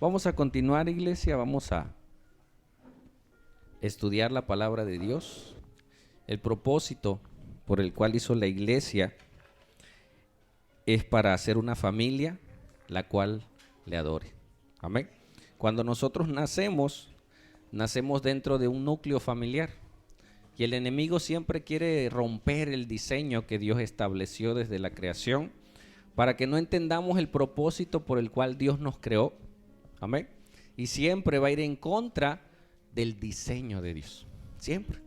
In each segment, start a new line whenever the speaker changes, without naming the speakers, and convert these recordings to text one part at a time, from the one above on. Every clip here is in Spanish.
Vamos a continuar, iglesia, vamos a estudiar la palabra de Dios. El propósito por el cual hizo la iglesia es para hacer una familia la cual le adore. Amén. Cuando nosotros nacemos dentro de un núcleo familiar. Y el enemigo siempre quiere romper el diseño que Dios estableció desde la creación para que no entendamos el propósito por el cual Dios nos creó. Amén. Y siempre va a ir en contra del diseño de Dios. Siempre.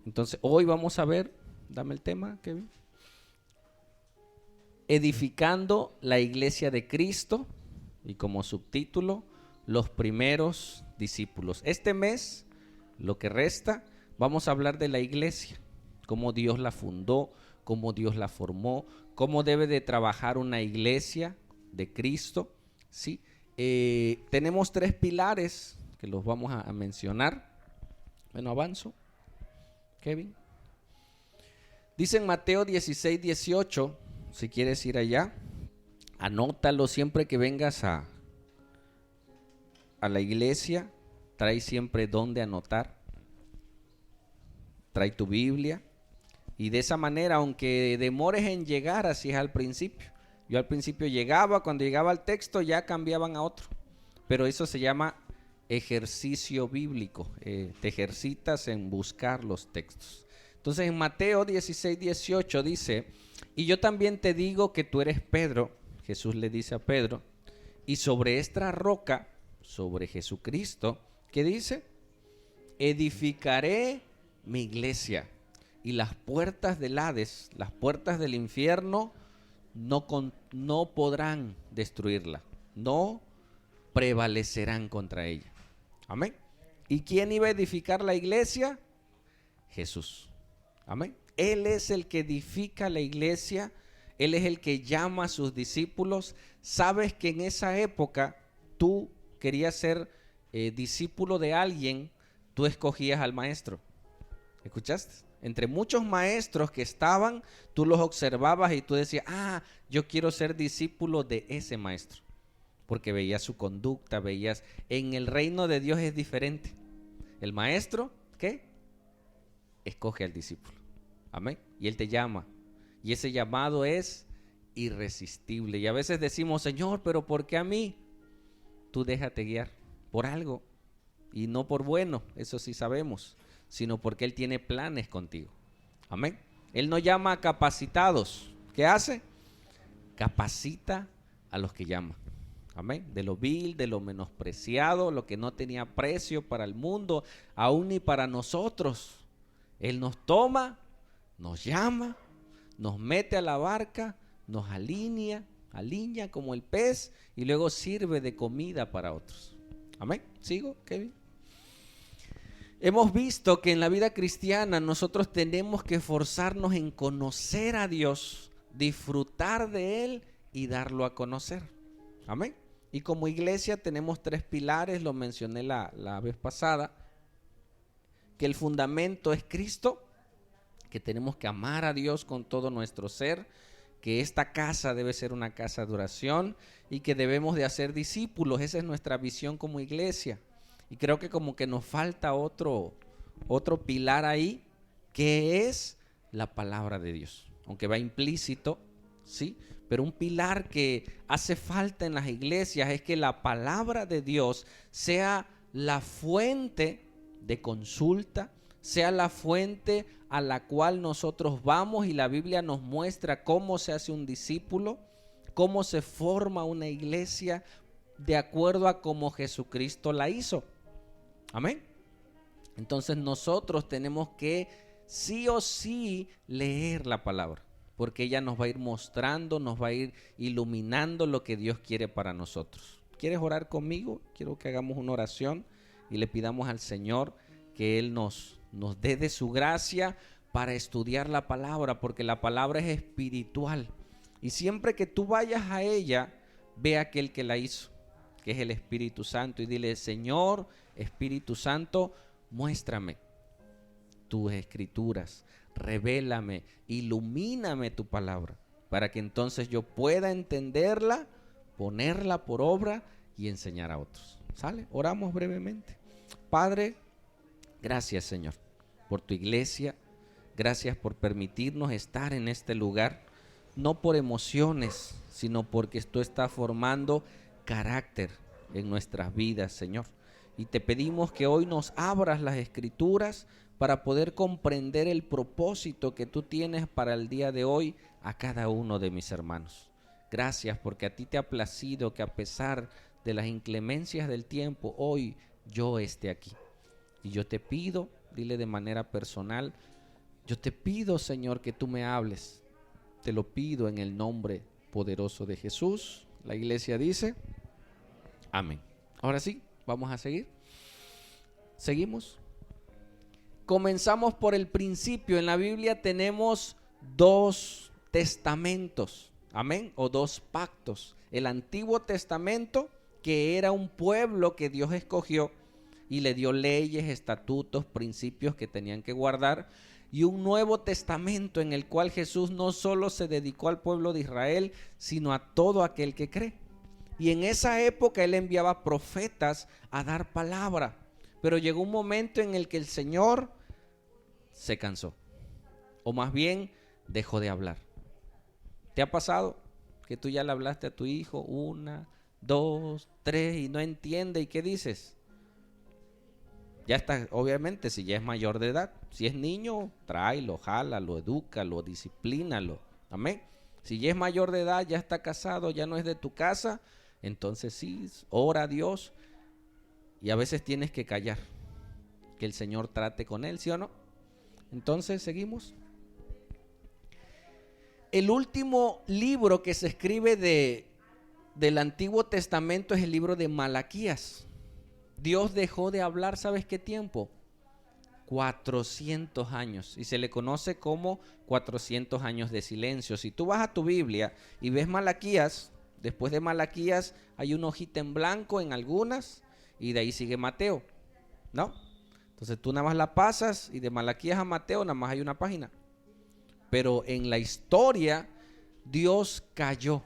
Entonces, hoy vamos a ver, dame el tema, Kevin. Edificando la iglesia de Cristo y como subtítulo, los primeros discípulos. Este mes, lo que resta, vamos a hablar de la iglesia, cómo Dios la fundó, cómo Dios la formó, cómo debe de trabajar una iglesia de Cristo, ¿sí? Tenemos 3 pilares que los vamos a mencionar. Bueno, avanzo, Kevin. Dice en Mateo 16:18, si quieres ir allá, anótalo siempre que vengas a la iglesia, trae siempre donde anotar. Trae tu Biblia y de esa manera, aunque demores en llegar, así es al principio. Yo al principio llegaba, cuando llegaba al texto ya cambiaban a otro, pero eso se llama ejercicio bíblico. Te ejercitas en buscar los textos. Entonces en Mateo 16:18 dice: y yo también te digo que tú eres Pedro. Jesús le dice a Pedro, y sobre esta roca, sobre Jesucristo, ¿qué dice? Edificaré mi iglesia, y las puertas del Hades, las puertas del infierno, no podrán destruirla, no prevalecerán contra ella. Amén. ¿Y quién iba a edificar la iglesia? Jesús. Amén. Él es el que edifica la iglesia, Él es el que llama a sus discípulos. Sabes que en esa época tú querías ser discípulo de alguien, tú escogías al maestro. ¿Escuchaste? Entre muchos maestros que estaban, tú los observabas y tú decías, yo quiero ser discípulo de ese maestro. Porque veías su conducta, veías, en el reino de Dios es diferente. El maestro, ¿qué? Escoge al discípulo. Amén. Y él te llama. Y ese llamado es irresistible. Y a veces decimos, Señor, pero ¿por qué a mí? Tú déjate guiar por algo. Y no por bueno, eso sí sabemos, sino porque Él tiene planes contigo. Amén. Él no llama a capacitados. ¿Qué hace? Capacita a los que llama. Amén. De lo vil, de lo menospreciado, lo que no tenía precio para el mundo, aún ni para nosotros. Él nos toma, nos llama, nos mete a la barca, nos alinea como el pez y luego sirve de comida para otros. Amén. ¿Sigo, Kevin? Hemos visto que en la vida cristiana nosotros tenemos que esforzarnos en conocer a Dios, disfrutar de Él y darlo a conocer. Amén. Y como iglesia tenemos 3 pilares, lo mencioné la vez pasada, que el fundamento es Cristo, que tenemos que amar a Dios con todo nuestro ser, que esta casa debe ser una casa de oración y que debemos de hacer discípulos. Esa es nuestra visión como iglesia. Y creo que como que nos falta otro pilar ahí, que es la palabra de Dios. Aunque va implícito, ¿sí? Pero un pilar que hace falta en las iglesias es que la palabra de Dios sea la fuente de consulta, sea la fuente a la cual nosotros vamos y la Biblia nos muestra cómo se hace un discípulo, cómo se forma una iglesia de acuerdo a cómo Jesucristo la hizo. Amén. Entonces nosotros tenemos que sí o sí leer la palabra, porque ella nos va a ir mostrando, nos va a ir iluminando lo que Dios quiere para nosotros. ¿Quieres orar conmigo? Quiero que hagamos una oración y le pidamos al Señor que Él nos dé de su gracia para estudiar la palabra, porque la palabra es espiritual. Y siempre que tú vayas a ella, ve a aquel que la hizo, que es el Espíritu Santo, y dile, Señor, Espíritu Santo, muéstrame tus escrituras, revélame, ilumíname tu palabra, para que entonces yo pueda entenderla, ponerla por obra y enseñar a otros. ¿Sale? Oramos brevemente. Padre, gracias, Señor, por tu iglesia. Gracias por permitirnos estar en este lugar, no por emociones, sino porque tú estás formando carácter en nuestras vidas, Señor. Y te pedimos que hoy nos abras las Escrituras para poder comprender el propósito que tú tienes para el día de hoy a cada uno de mis hermanos. Gracias porque a ti te ha placido que a pesar de las inclemencias del tiempo, hoy yo esté aquí. Y yo te pido, dile de manera personal, yo te pido, Señor, que tú me hables. Te lo pido en el nombre poderoso de Jesús. La iglesia dice, amén. Ahora sí, vamos a seguir. Seguimos. Comenzamos por el principio. En la Biblia tenemos 2 testamentos, amén, o 2 pactos. El Antiguo Testamento, que era un pueblo que Dios escogió y le dio leyes, estatutos, principios que tenían que guardar, y un Nuevo Testamento en el cual Jesús no solo se dedicó al pueblo de Israel, sino a todo aquel que cree. Y en esa época Él enviaba profetas a dar palabra, pero llegó un momento en el que el Señor se cansó, o más bien dejó de hablar. ¿Te ha pasado que tú ya le hablaste a tu hijo 1, 2, 3 y no entiende? ¿Y qué dices? Ya está, obviamente, si ya es mayor de edad. Si es niño, tráelo, jálalo, edúcalo, disciplínalo. Amén. Si ya es mayor de edad, ya está casado, ya no es de tu casa, entonces sí, ora a Dios. Y a veces tienes que callar, que el Señor trate con él, ¿sí o no? Entonces, seguimos. El último libro que se escribe del Antiguo Testamento es el libro de Malaquías. Dios dejó de hablar, ¿sabes qué tiempo? 400 años. Y se le conoce como 400 años de silencio. Si tú vas a tu Biblia y ves Malaquías, después de Malaquías hay una hojita en blanco en algunas y de ahí sigue Mateo, ¿no? Entonces tú nada más la pasas y de Malaquías a Mateo nada más hay una página. Pero en la historia Dios cayó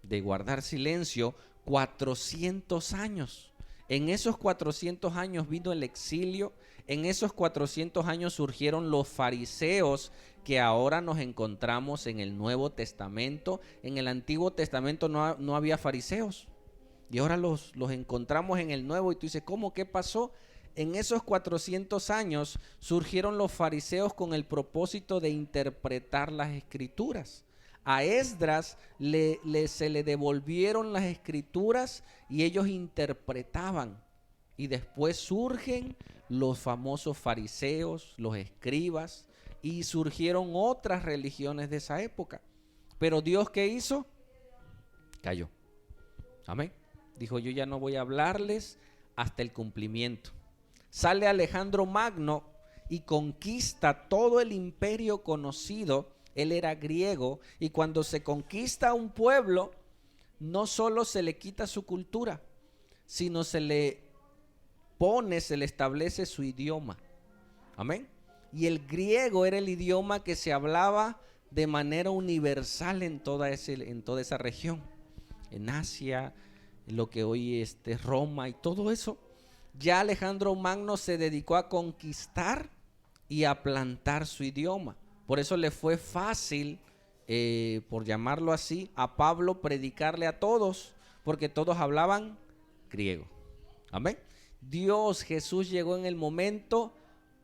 de guardar silencio 400 años. En esos 400 años vino el exilio. En esos 400 años surgieron los fariseos que ahora nos encontramos en el Nuevo Testamento. En el Antiguo Testamento no había fariseos. Y ahora los encontramos en el Nuevo. Y tú dices, ¿cómo? ¿Qué pasó? En esos 400 años surgieron los fariseos con el propósito de interpretar las Escrituras. A Esdras se le devolvieron las Escrituras y ellos interpretaban. Y después surgen los famosos fariseos, los escribas, y surgieron otras religiones de esa época. Pero Dios, ¿qué hizo? Cayó. Amén. Dijo, yo ya no voy a hablarles hasta el cumplimiento. Sale Alejandro Magno y conquista todo el imperio conocido. Él era griego, y cuando se conquista un pueblo, no solo se le quita su cultura, sino se le establece su idioma. Amén. Y el griego era el idioma que se hablaba de manera universal en toda esa región, en Asia, en lo que hoy es Roma y todo eso. Ya Alejandro Magno se dedicó a conquistar y a plantar su idioma. Por eso le fue fácil, por llamarlo así, a Pablo predicarle a todos, porque todos hablaban griego. Amén. Jesús llegó en el momento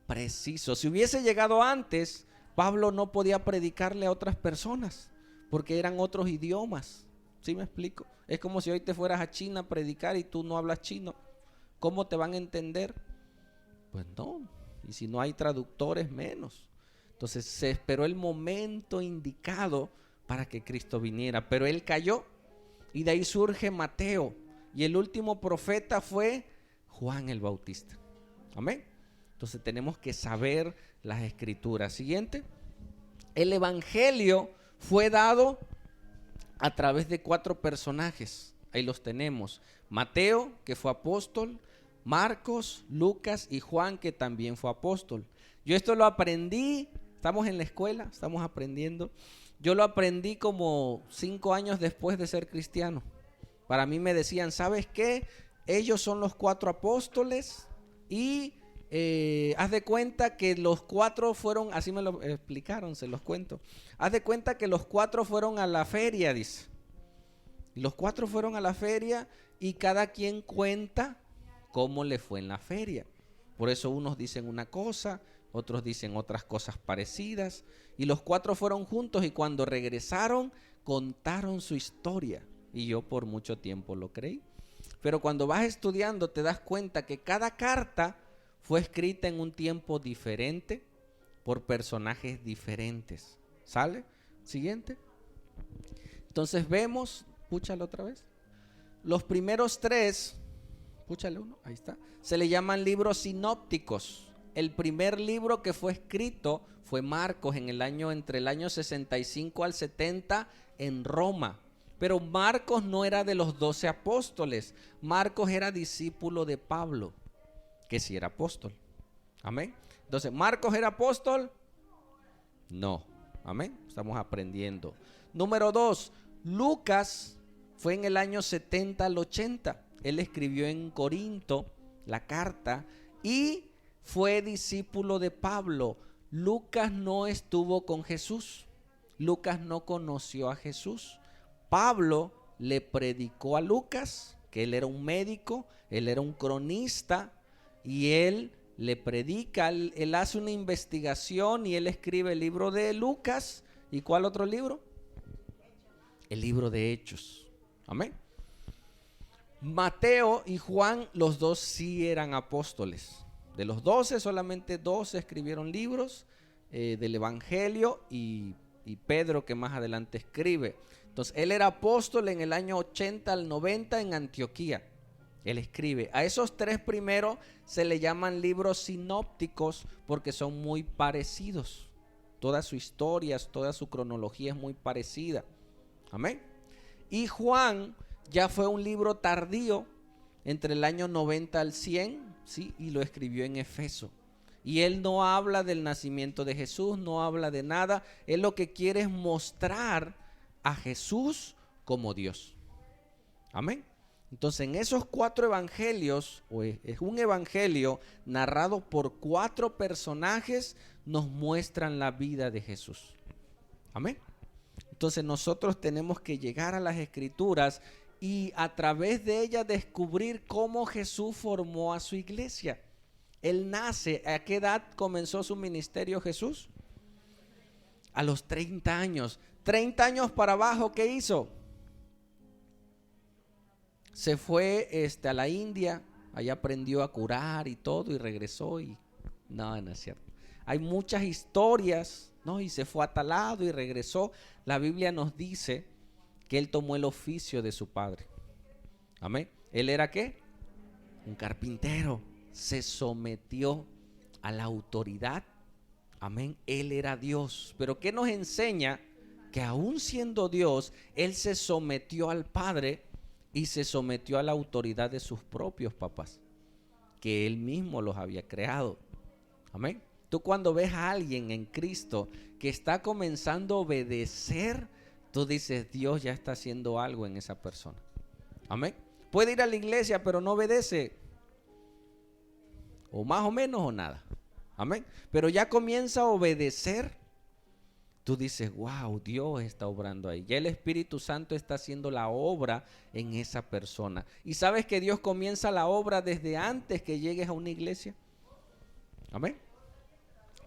preciso. Si hubiese llegado antes, Pablo no podía predicarle a otras personas, porque eran otros idiomas. ¿Sí me explico? Es como si hoy te fueras a China a predicar y tú no hablas chino. ¿Cómo te van a entender? Pues no. Y si no hay traductores, menos. Entonces se esperó el momento indicado para que Cristo viniera, pero él cayó, y de ahí surge Mateo, y el último profeta fue Juan el Bautista. Amén. Entonces tenemos que saber las Escrituras. Siguiente. El Evangelio fue dado a través de 4 personajes. Ahí los tenemos. Mateo, que fue apóstol, Marcos, Lucas y Juan, que también fue apóstol. Yo esto lo aprendí. Estamos en la escuela, estamos aprendiendo. Yo lo aprendí como 5 años después de ser cristiano. Para mí me decían, ¿sabes qué? ellos son los 4 apóstoles y haz de cuenta que los 4 fueron, así me lo explicaron, se los cuento. Haz de cuenta que los 4 fueron a la feria, dice. Los 4 fueron a la feria y cada quien cuenta cómo le fue en la feria. Por eso unos dicen una cosa, otros dicen otras cosas parecidas. Y los 4 fueron juntos y cuando regresaron contaron su historia. Y yo por mucho tiempo lo creí. Pero cuando vas estudiando te das cuenta que cada carta fue escrita en un tiempo diferente por personajes diferentes. ¿Sale? Siguiente. Entonces vemos, púchalo otra vez. Los primeros 3, púchale uno, ahí está. Se le llaman libros sinópticos. El primer libro que fue escrito fue Marcos entre el año 65 al 70 en Roma. Pero Marcos no era de los 12 apóstoles. Marcos era discípulo de Pablo, que sí era apóstol. Amén. Entonces, ¿Marcos era apóstol? No. Amén. Estamos aprendiendo. Número 2, Lucas fue en el año 70 al 80. Él escribió en Corinto la carta y fue discípulo de Pablo. Lucas no estuvo con Jesús. Lucas no conoció a Jesús. Pablo le predicó a Lucas, que él era un médico, él era un cronista, y él le predica, él hace una investigación y él escribe el libro de Lucas. ¿Y cuál otro libro? El libro de Hechos. Amén. Mateo y Juan, los dos sí eran apóstoles. De los 12, solamente 2 escribieron libros del Evangelio y Pedro, que más adelante escribe. Entonces, él era apóstol en el año 80 al 90 en Antioquía. Él escribe. A esos 3 primeros se le llaman libros sinópticos porque son muy parecidos. Toda su historia, toda su cronología es muy parecida. Amén. Y Juan ya fue un libro tardío, entre el año 90 al 100, ¿sí? Y lo escribió en Efeso. Y él no habla del nacimiento de Jesús, no habla de nada. Él lo que quiere es mostrar a Jesús como Dios. Amén. Entonces, en esos 4 evangelios, es un evangelio narrado por 4 personajes, nos muestran la vida de Jesús. Amén. Entonces, nosotros tenemos que llegar a las Escrituras y a través de ellas descubrir cómo Jesús formó a su iglesia. Él nace, ¿a qué edad comenzó su ministerio Jesús? A los 30 años. 30 años para abajo, ¿qué hizo? Se fue a la India, allá aprendió a curar y todo y regresó y no es cierto. Hay muchas historias, ¿no? Y se fue a tal lado y regresó. La Biblia nos dice que él tomó el oficio de su padre. Amén. ¿Él era qué? Un carpintero. Se sometió a la autoridad. Amén. Él era Dios. Pero ¿qué nos enseña? Que aún siendo Dios, él se sometió al Padre y se sometió a la autoridad de sus propios papás, que él mismo los había creado. Amén. Tú cuando ves a alguien en Cristo que está comenzando a obedecer, tú dices, Dios ya está haciendo algo en esa persona. Amén. Puede ir a la iglesia, pero no obedece. O más o menos o nada. Amén. Pero ya comienza a obedecer. Tú dices, wow, Dios está obrando ahí. Ya el Espíritu Santo está haciendo la obra en esa persona. ¿Y sabes que Dios comienza la obra desde antes que llegues a una iglesia? Amén.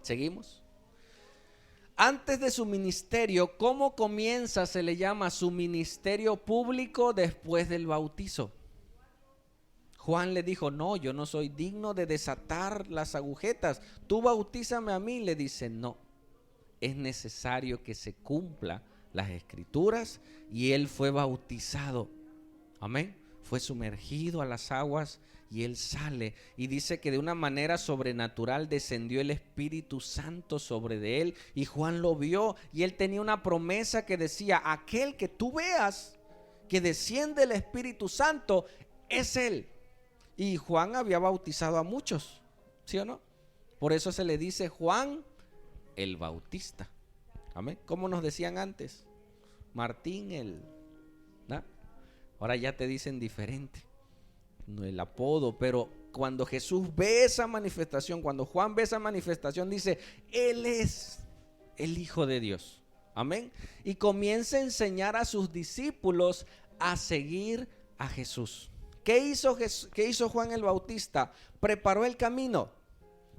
Seguimos. Antes de su ministerio, ¿cómo comienza? Se le llama su ministerio público después del bautizo. Juan le dijo, no, yo no soy digno de desatar las agujetas. Tú bautízame a mí. Le dice, no. Es necesario que se cumpla las Escrituras y él fue bautizado. Amén. Fue sumergido a las aguas y él sale y dice que de una manera sobrenatural descendió el Espíritu Santo sobre de él y Juan lo vio y él tenía una promesa que decía, aquel que tú veas que desciende el Espíritu Santo es él. Y Juan había bautizado a muchos, ¿sí o no? Por eso se le dice Juan el Bautista. Amén. Como nos decían antes, Martín ¿no? Ahora ya te dicen diferente. no el apodo, pero cuando Jesús ve esa manifestación, cuando Juan ve esa manifestación, dice, Él es el Hijo de Dios. Amén. Y comienza a enseñar a sus discípulos a seguir a Jesús. ¿Qué hizo Juan el Bautista? Preparó el camino.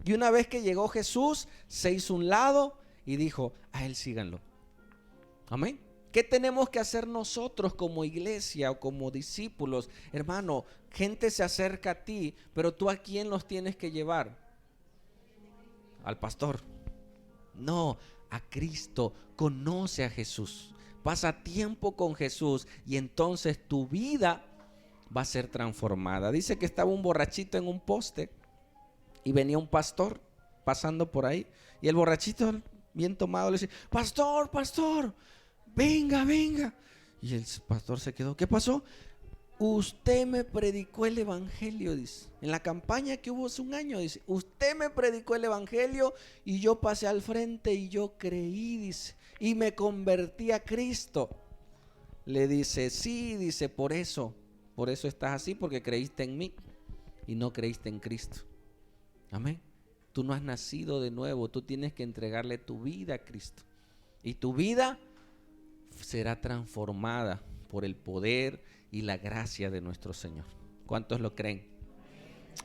Y una vez que llegó Jesús, se hizo un lado y dijo, a Él síganlo. Amén. ¿Qué tenemos que hacer nosotros como iglesia o como discípulos? Hermano, gente se acerca a ti, pero tú, ¿a quién los tienes que llevar? Al pastor. No, a Cristo. Conoce a Jesús. Pasa tiempo con Jesús y entonces tu vida va a ser transformada. Dice que estaba un borrachito en un poste y venía un pastor pasando por ahí, y el borrachito bien tomado le dice, pastor, pastor, venga, venga. Y el pastor se quedó, ¿qué pasó? Usted me predicó el evangelio, dice, en la campaña que hubo hace un año, dice, usted me predicó el evangelio y yo pasé al frente y yo creí, dice, y me convertí a Cristo. Le dice, sí, dice, por eso estás así, porque creíste en mí y no creíste en Cristo. Amén. Tú no has nacido de nuevo, tú tienes que entregarle tu vida a Cristo. Y tu vida será transformada por el poder y la gracia de nuestro Señor. ¿Cuántos lo creen?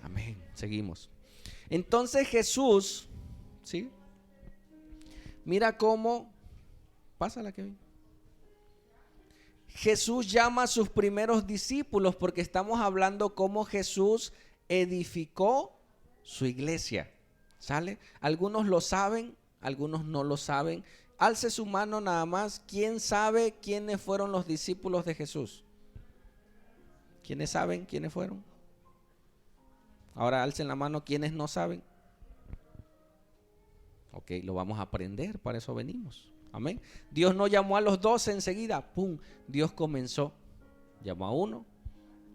Amén. Seguimos. Entonces Jesús, ¿sí? Mira cómo, pásala, Kevin. Jesús llama a sus primeros discípulos, porque estamos hablando cómo Jesús edificó su iglesia. ¿Sale? Algunos lo saben, algunos no lo saben. Alce su mano nada más. ¿Quién sabe quiénes fueron los discípulos de Jesús? ¿Quiénes saben quiénes fueron? Ahora alcen la mano quienes no saben. Ok, lo vamos a aprender, para eso venimos. Amén. Dios no llamó a los 12 enseguida. ¡Pum! Dios comenzó. Llamó a uno,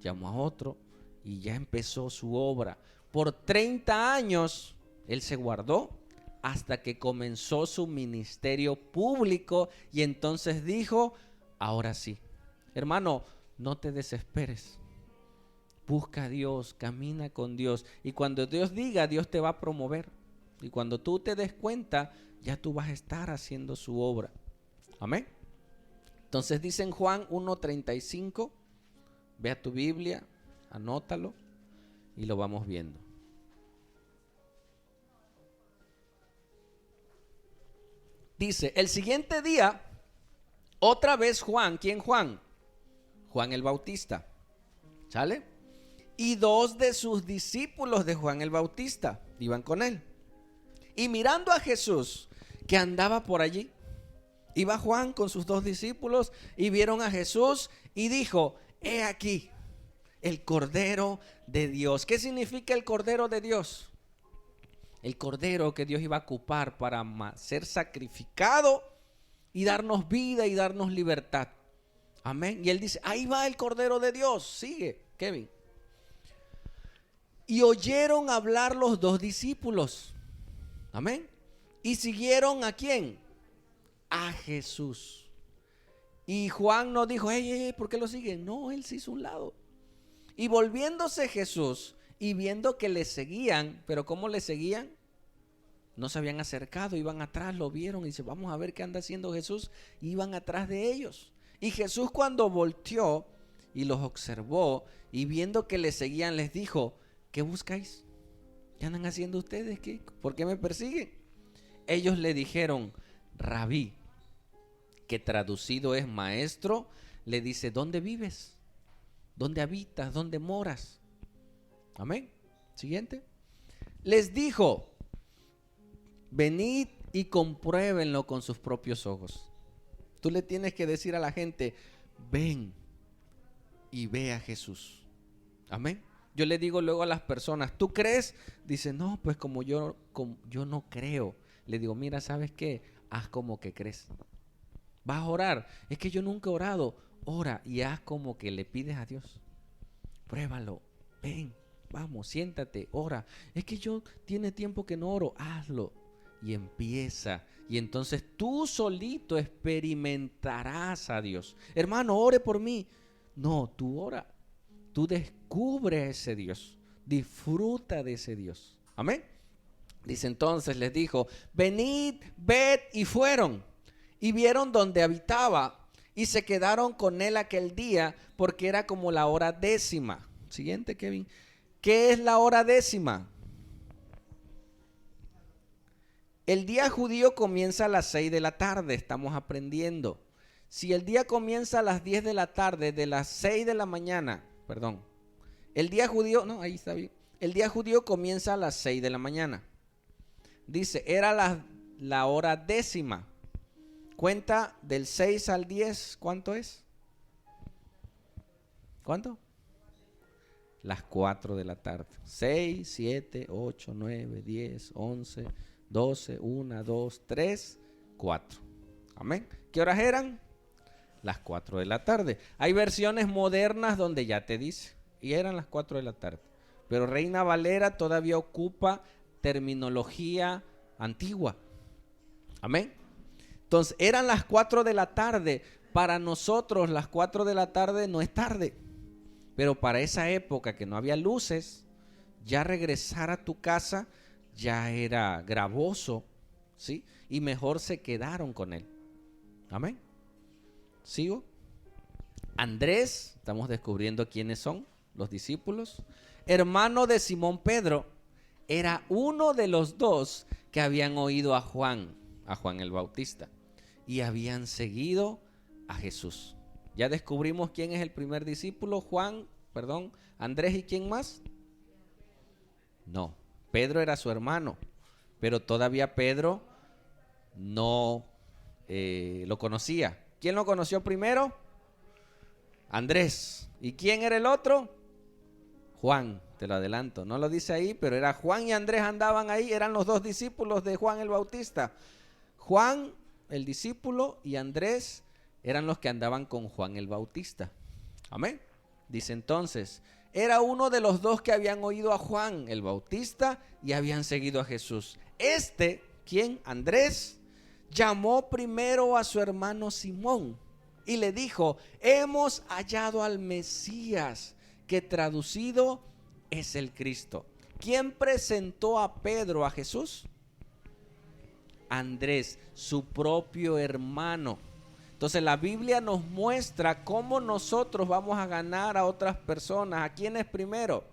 llamó a otro y ya empezó su obra. Por 30 años Él se guardó hasta que comenzó su ministerio público y entonces dijo, ahora sí. Hermano, no te desesperes. Busca a Dios, camina con Dios. Y cuando Dios diga, Dios te va a promover. Y cuando tú te des cuenta, ya tú vas a estar haciendo su obra. Amén. Entonces dice en Juan 1:35, ve a tu Biblia, anótalo y lo vamos viendo. Dice, el siguiente día, otra vez Juan. ¿Quién Juan? Juan el Bautista. ¿Sale? Y 2 de sus discípulos de Juan el Bautista iban con él. Y mirando a Jesús que andaba por allí, iba Juan con sus 2 discípulos y vieron a Jesús y dijo, he aquí el Cordero de Dios. ¿Qué significa el Cordero de Dios? El Cordero que Dios iba a ocupar para ser sacrificado y darnos vida y darnos libertad. Amén. Y él dice, ahí va el Cordero de Dios. Sigue, Kevin. Y oyeron hablar los 2 discípulos. Amén. Y siguieron ¿a quién? A Jesús. Y Juan no dijo, ¿por qué lo siguen? No, él se hizo un lado. Y volviéndose Jesús y viendo que le seguían, pero ¿cómo le seguían? No se habían acercado, iban atrás, lo vieron y dice, vamos a ver qué anda haciendo Jesús. Y iban atrás de ellos. Y Jesús cuando volteó y los observó y viendo que le seguían, les dijo, ¿qué buscáis? ¿Qué andan haciendo ustedes? ¿Por qué me persiguen? Ellos le dijeron, Rabí, que traducido es maestro, le dice, ¿dónde vives? ¿Dónde habitas? ¿Dónde moras? Amén. Siguiente. Les dijo, venid y compruébenlo con sus propios ojos. Tú le tienes que decir a la gente, ven y ve a Jesús. Amén. Yo le digo luego a las personas, ¿tú crees? Dice, no, pues como yo no creo. Le digo, mira, ¿sabes qué? Haz como que crees. ¿Vas a orar? Es que yo nunca he orado. Ora y haz como que le pides a Dios. Pruébalo. Ven, vamos, siéntate, ora. Es que yo tiene tiempo que no oro. Hazlo. Y empieza. Y entonces tú solito experimentarás a Dios. Hermano, ore por mí. No, tú ora. tú descubres a ese Dios, disfruta de ese Dios. Amén. Dice entonces, les dijo, venid, ved, y fueron, y vieron donde habitaba, y se quedaron con él aquel día, porque era como la hora 10. Siguiente, Kevin. ¿Qué es la hora 10? El día judío comienza a las 6 de la tarde, estamos aprendiendo. Si el día comienza a las 10 de la tarde, de las 6 de la mañana, perdón, el día judío, no, ahí está bien. El día judío comienza a las 6 de la mañana. Dice, era la hora 10. Cuenta del 6 al 10, ¿cuánto es? ¿Cuánto? Las 4 de la tarde. 6, 7, 8, 9, 10, 11, 12, 1, 2, 3, 4. Amén. ¿Qué horas eran? Las 4 de la tarde. Hay versiones modernas donde ya te dice, y eran las 4 de la tarde. Pero Reina Valera todavía ocupa terminología antigua. Amén. Entonces, eran las 4 de la tarde. Para nosotros las 4 de la tarde no es tarde. Pero para esa época que no había luces, ya regresar a tu casa ya era gravoso, ¿sí? Y mejor se quedaron con él. Amén. ¿Sigo? Andrés, estamos descubriendo quiénes son los discípulos. Hermano de Simón Pedro, era uno de los dos que habían oído a Juan el Bautista, y habían seguido a Jesús. Ya descubrimos quién es el primer discípulo, Andrés, ¿y quién más? No, Pedro era su hermano, pero todavía Pedro no lo conocía. ¿Quién lo conoció primero? Andrés. ¿Y quién era el otro? Juan, te lo adelanto, no lo dice ahí, pero era Juan y Andrés andaban ahí, eran los dos discípulos de Juan el Bautista. Juan, el discípulo, y Andrés eran los que andaban con Juan el Bautista. Amén. Dice entonces, era uno de los dos que habían oído a Juan el Bautista y habían seguido a Jesús. ¿Quién? Andrés, llamó primero a su hermano Simón y le dijo, hemos hallado al Mesías, que traducido es el Cristo. ¿Quién presentó a Pedro a Jesús? Andrés, su propio hermano. Entonces la Biblia nos muestra cómo nosotros vamos a ganar a otras personas. ¿A quiénes primero?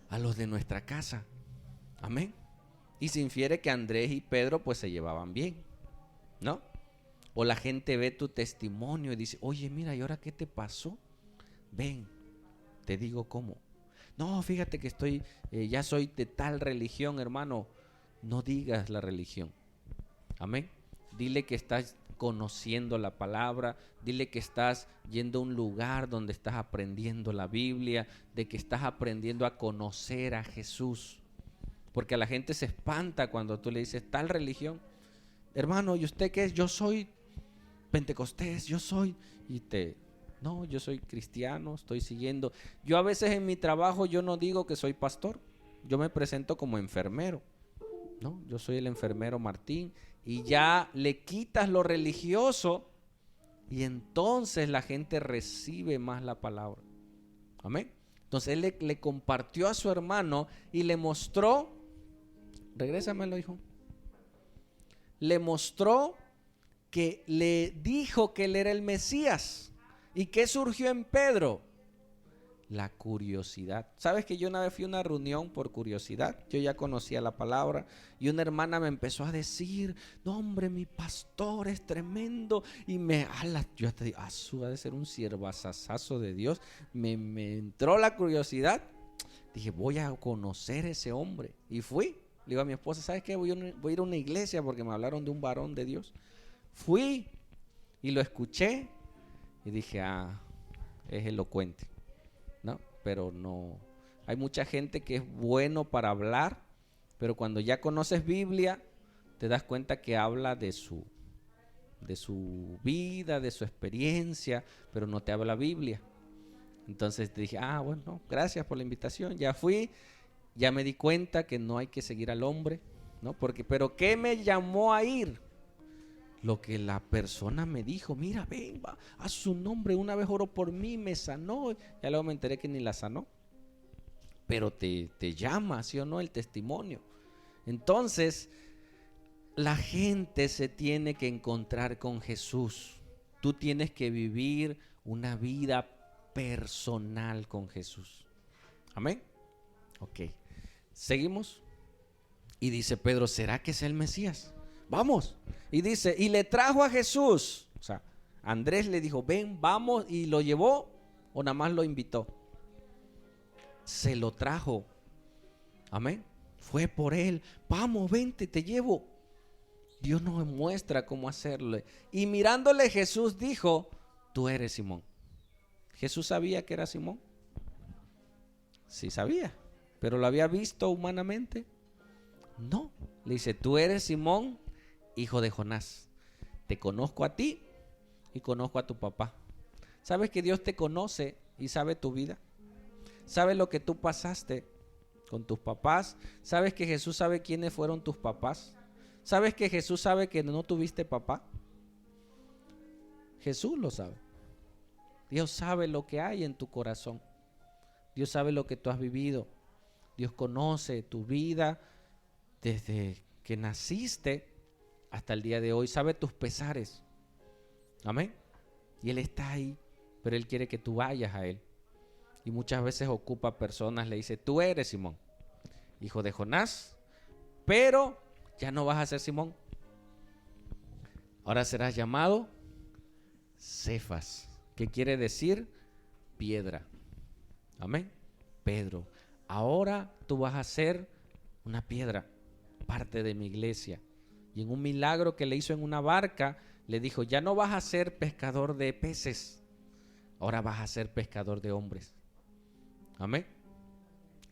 A los de nuestra casa. Amén. Y se infiere que Andrés y Pedro pues se llevaban bien, ¿no? O la gente ve tu testimonio y dice, oye, mira, ¿y ahora qué te pasó? Ven, te digo cómo. No, fíjate que ya soy de tal religión, hermano. No digas la religión. Amén. Dile que estás conociendo la palabra, dile que estás yendo a un lugar donde estás aprendiendo la Biblia, de que estás aprendiendo a conocer a Jesús. Porque a la gente se espanta cuando tú le dices tal religión. Hermano, ¿y usted qué es? Yo soy pentecostés, yo soy. No, yo soy cristiano, estoy siguiendo. Yo a veces en mi trabajo yo no digo que soy pastor, yo me presento como enfermero. No, yo soy el enfermero Martín, y ya le quitas lo religioso y entonces la gente recibe más la palabra. Amén. Entonces él le compartió a su hermano y le mostró, regrésamelo, hijo. Le mostró que le dijo que él era el Mesías. ¿Y qué surgió en Pedro? La curiosidad. ¿Sabes que yo una vez fui a una reunión por curiosidad? Yo ya conocía la palabra y una hermana me empezó a decir, no hombre, mi pastor es tremendo. Y yo hasta digo, ha de ser un siervazazazo de Dios. Me entró la curiosidad. Dije, voy a conocer a ese hombre. Y fui. Le digo a mi esposa, ¿sabes qué? Voy a ir a una iglesia porque me hablaron de un varón de Dios. Fui y lo escuché y dije, es elocuente. ¿No? Pero no, hay mucha gente que es bueno para hablar, pero cuando ya conoces Biblia, te das cuenta que habla de su vida, de su experiencia, pero no te habla Biblia. Entonces te dije, bueno, gracias por la invitación, ya fui, ya me di cuenta que no hay que seguir al hombre, ¿no? Pero ¿qué me llamó a ir? lo que la persona me dijo. Mira, ven, va, a su nombre, una vez oró por mí, me sanó. Ya luego me enteré que ni la sanó. Pero te llama, ¿sí o no? El testimonio. Entonces, la gente se tiene que encontrar con Jesús. Tú tienes que vivir una vida personal con Jesús. Amén. Ok. Seguimos. Y dice Pedro, ¿será que es el Mesías? Vamos. Y dice, y le trajo a Jesús. O sea, Andrés le dijo, ven, vamos, y lo llevó, o nada más lo invitó. Se lo trajo. Amén. Fue por él. Vamos, vente, te llevo. Dios nos muestra cómo hacerlo. Y mirándole Jesús dijo, tú eres Simón. ¿Jesús sabía que era Simón? Sí sabía, pero ¿lo había visto humanamente? No. Le dice, tú eres Simón, hijo de Jonás. Te conozco a ti y conozco a tu papá. ¿Sabes que Dios te conoce y sabe tu vida? ¿Sabes lo que tú pasaste con tus papás? ¿Sabes que Jesús sabe quiénes fueron tus papás? ¿Sabes que Jesús sabe que no tuviste papá? Jesús lo sabe. Dios sabe lo que hay en tu corazón. Dios sabe lo que tú has vivido. Dios conoce tu vida desde que naciste hasta el día de hoy. Sabe tus pesares. Amén. Y Él está ahí, pero Él quiere que tú vayas a Él. Y muchas veces ocupa personas, le dice, tú eres Simón, hijo de Jonás, pero ya no vas a ser Simón. Ahora serás llamado Cefas, que quiere decir piedra. Amén. Pedro, ahora tú vas a ser una piedra, parte de mi iglesia. Y en un milagro que le hizo en una barca, le dijo, ya no vas a ser pescador de peces, ahora vas a ser pescador de hombres. Amén.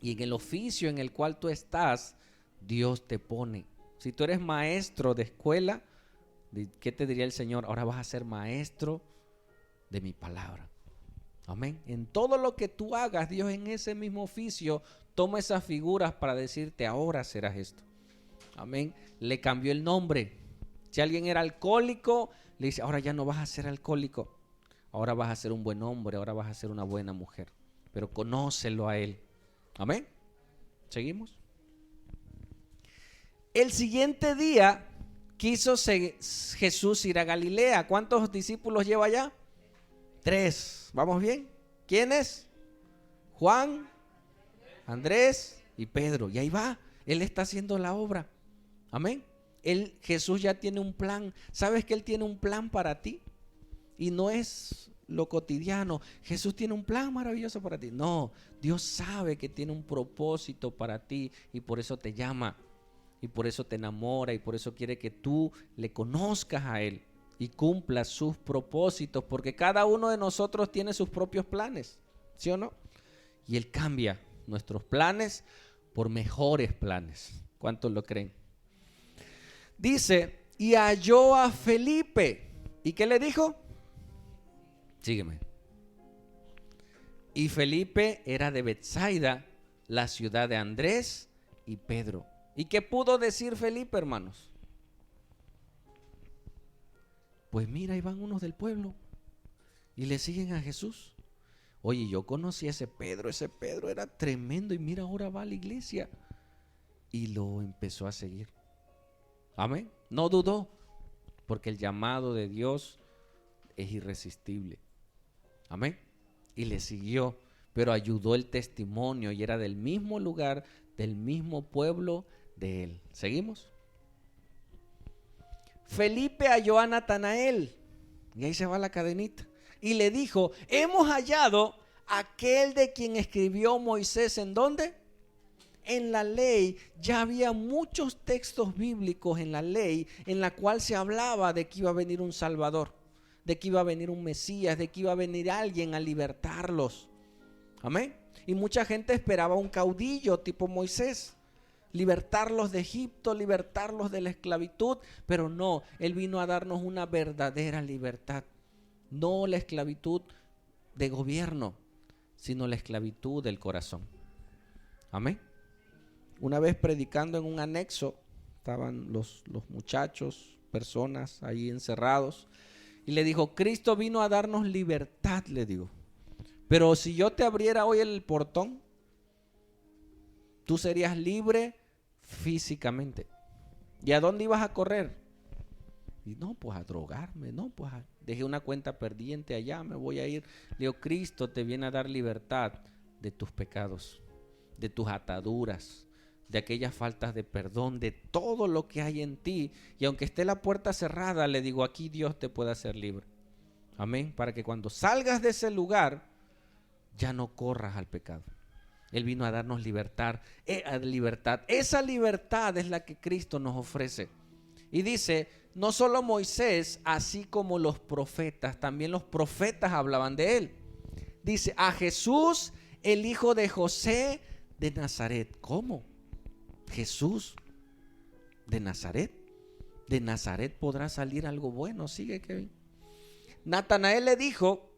Y en el oficio en el cual tú estás, Dios te pone. Si tú eres maestro de escuela, ¿qué te diría el Señor? Ahora vas a ser maestro de mi palabra. Amén. En todo lo que tú hagas, Dios en ese mismo oficio toma esas figuras para decirte, ahora serás esto. Amén. Le cambió el nombre. Si alguien era alcohólico, le dice, ahora ya no vas a ser alcohólico. Ahora vas a ser un buen hombre, ahora vas a ser una buena mujer. Pero conócelo a Él. Amén. ¿Seguimos? El siguiente día quiso Jesús ir a Galilea. ¿Cuántos discípulos lleva allá? 3. ¿Vamos bien? ¿Quiénes? Juan, Andrés y Pedro. Y ahí va. Él está haciendo la obra. Amén. Jesús ya tiene un plan. ¿Sabes que Él tiene un plan para ti? Y no es lo cotidiano. Jesús tiene un plan maravilloso para ti. No, Dios sabe que tiene un propósito para ti y por eso te llama y por eso te enamora y por eso quiere que tú le conozcas a Él y cumplas sus propósitos, porque cada uno de nosotros tiene sus propios planes, ¿sí o no? Y Él cambia nuestros planes por mejores planes. ¿Cuántos lo creen? Dice, y halló a Felipe. ¿Y qué le dijo? Sígueme. Y Felipe era de Betsaida, la ciudad de Andrés y Pedro. ¿Y qué pudo decir Felipe, hermanos? Pues mira, ahí van unos del pueblo y le siguen a Jesús. Oye, yo conocí a ese Pedro era tremendo y mira, ahora va a la iglesia. Y lo empezó a seguir. Amén. No dudó, porque el llamado de Dios es irresistible. Amén. Y le siguió, pero ayudó el testimonio y era del mismo lugar, del mismo pueblo de él. ¿Seguimos? Felipe halló a Natanael, y ahí se va la cadenita, y le dijo, hemos hallado aquel de quien escribió Moisés. ¿En dónde? En la ley. Ya había muchos textos bíblicos en la ley en la cual se hablaba de que iba a venir un Salvador, de que iba a venir un Mesías, de que iba a venir alguien a libertarlos. Amén. Y mucha gente esperaba un caudillo tipo Moisés, libertarlos de Egipto, libertarlos de la esclavitud, pero no, Él vino a darnos una verdadera libertad, no la esclavitud de gobierno, sino la esclavitud del corazón. Amén. Una vez predicando en un anexo, estaban los muchachos personas ahí encerrados. Y le dijo, Cristo vino a darnos libertad, le digo. Pero si yo te abriera hoy el portón, tú serías libre físicamente. ¿Y a dónde ibas a correr? Y no, pues a drogarme, no, pues dejé una cuenta pendiente allá, me voy a ir. Le digo, Cristo te viene a dar libertad de tus pecados, de tus ataduras, de aquellas faltas de perdón, de todo lo que hay en ti. Y aunque esté la puerta cerrada, le digo, aquí Dios te puede hacer libre. Amén. Para que cuando salgas de ese lugar, ya no corras al pecado. Él vino a darnos libertad. Esa libertad es la que Cristo nos ofrece. Y dice, no solo Moisés, así como los profetas, también los profetas hablaban de él. Dice, a Jesús, el hijo de José de Nazaret. ¿Cómo? Jesús de Nazaret. De Nazaret podrá salir algo bueno. Sigue, Kevin. Natanael le dijo,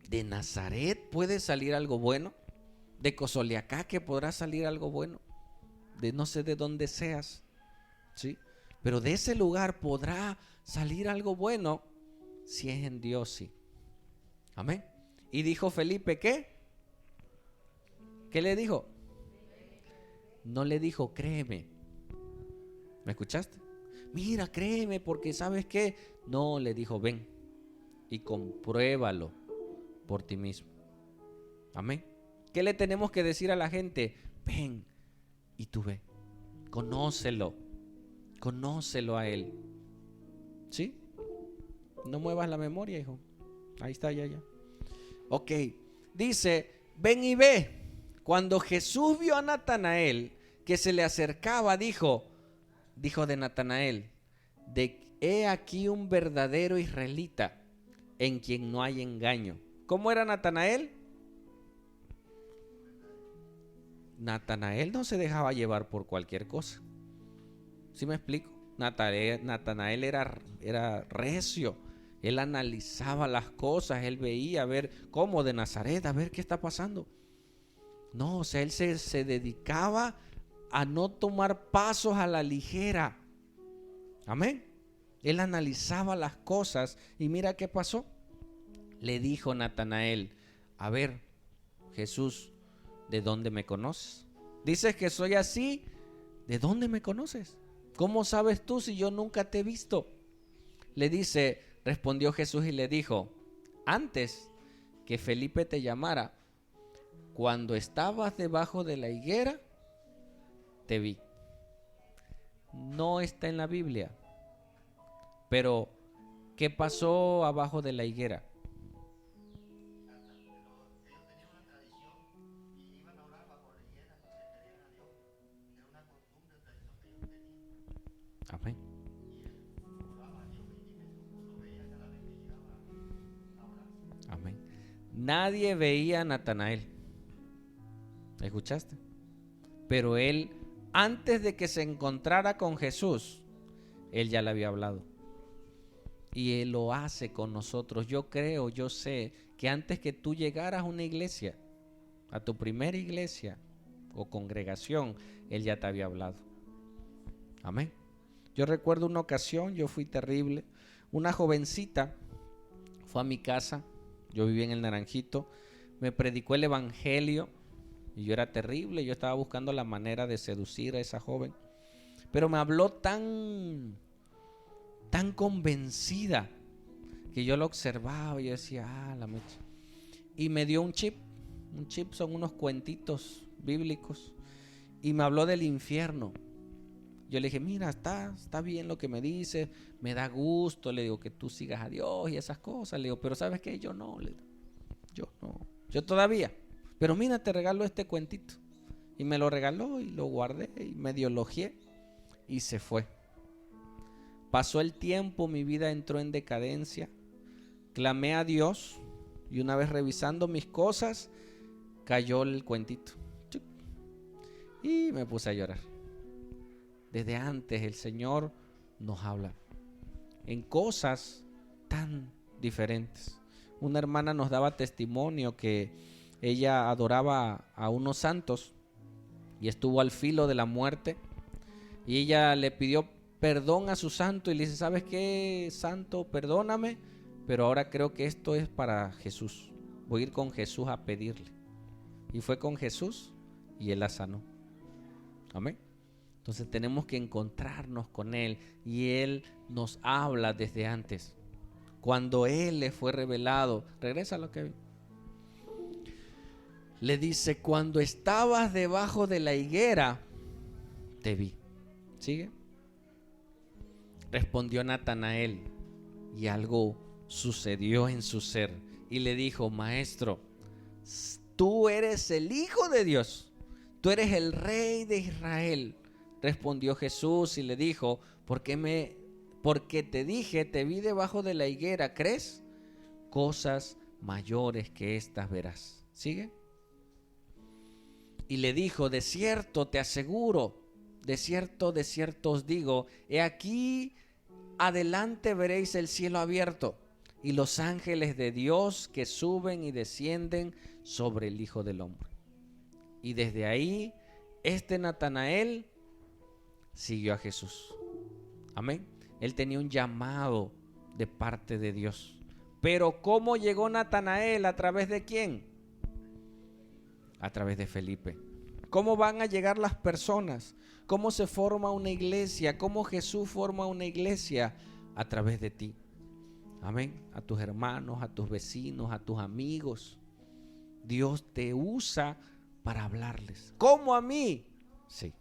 ¿de Nazaret puede salir algo bueno? ¿De Cosoleacaque podrá salir algo bueno? De no sé de dónde seas, ¿sí? Pero de ese lugar podrá salir algo bueno si es en Dios, sí. Amén. Y dijo Felipe, ¿qué? ¿Qué le dijo? No le dijo, créeme. ¿Me escuchaste? Mira, créeme, porque ¿sabes qué? No, le dijo, ven y compruébalo por ti mismo. Amén. ¿Qué le tenemos que decir a la gente? Ven y tú ve. Conócelo a Él. ¿Sí? No muevas la memoria, hijo. Ahí está, ya. Ok. Dice, ven y ve. Cuando Jesús vio a Natanael que se le acercaba, dijo de Natanael, he aquí un verdadero israelita en quien no hay engaño. ¿Cómo era Natanael? Natanael no se dejaba llevar por cualquier cosa. ¿Sí me explico? Natanael era recio. Él analizaba las cosas, él veía a ver cómo de Nazaret, a ver qué está pasando. No, o sea, él se dedicaba a no tomar pasos a la ligera. Amén. Él analizaba las cosas y mira qué pasó. Le dijo Natanael, a ver, Jesús, ¿de dónde me conoces? Dices que soy así, ¿de dónde me conoces? ¿Cómo sabes tú si yo nunca te he visto? Respondió Jesús y le dijo, antes que Felipe te llamara, cuando estabas debajo de la higuera, te vi. No está en la Biblia, pero ¿qué pasó abajo de la higuera? Amén. Amén. Nadie veía a Natanael. ¿Escuchaste? Pero él, antes de que se encontrara con Jesús, él ya le había hablado. Y él lo hace con nosotros. Yo sé que antes que tú llegaras a una iglesia, a tu primera iglesia o congregación, él ya te había hablado. Amén. Yo recuerdo una ocasión, yo fui terrible. Una jovencita fue a mi casa, yo vivía en el Naranjito, me predicó el evangelio y yo era terrible. Yo estaba buscando la manera de seducir a esa joven, pero me habló tan convencida que yo lo observaba y yo decía, la mecha. Y me dio un chip son unos cuentitos bíblicos y me habló del infierno. Yo le dije, mira, está bien lo que me dices, me da gusto, le digo, que tú sigas a Dios y esas cosas, le digo, pero ¿sabes qué? Yo no, yo todavía, pero mira, te regalo este cuentito. Y me lo regaló y lo guardé y medio lo ojeé y se fue. Pasó el tiempo, mi vida entró en decadencia, clamé a Dios y una vez revisando mis cosas, cayó el cuentito y me puse a llorar. Desde antes el Señor nos habla en cosas tan diferentes. Una hermana nos daba testimonio que ella adoraba a unos santos y estuvo al filo de la muerte y ella le pidió perdón a su santo y le dice, ¿sabes qué, santo? Perdóname, pero ahora creo que esto es para Jesús. Voy a ir con Jesús a pedirle. Y fue con Jesús y él la sanó. Amén. Entonces tenemos que encontrarnos con Él y Él nos habla desde antes. Cuando Él le fue revelado, regresa a lo que le dice, cuando estabas debajo de la higuera, te vi. ¿Sigue? Respondió Natanael y algo sucedió en su ser y le dijo, Maestro, tú eres el Hijo de Dios, tú eres el Rey de Israel. Respondió Jesús y le dijo, porque te dije, te vi debajo de la higuera, ¿crees? Cosas mayores que estas verás. ¿Sigue? Y le dijo, de cierto te aseguro, de cierto os digo, he aquí adelante veréis el cielo abierto y los ángeles de Dios que suben y descienden sobre el Hijo del Hombre. Y desde ahí, Natanael siguió a Jesús. Amén. Él tenía un llamado de parte de Dios. Pero ¿cómo llegó Natanael? ¿A través de quién? A través de Felipe. ¿Cómo van a llegar las personas? ¿Cómo se forma una iglesia? ¿Cómo Jesús forma una iglesia? A través de ti. Amén. A tus hermanos, a tus vecinos, a tus amigos. Dios te usa para hablarles. ¿Cómo a mí? Sí.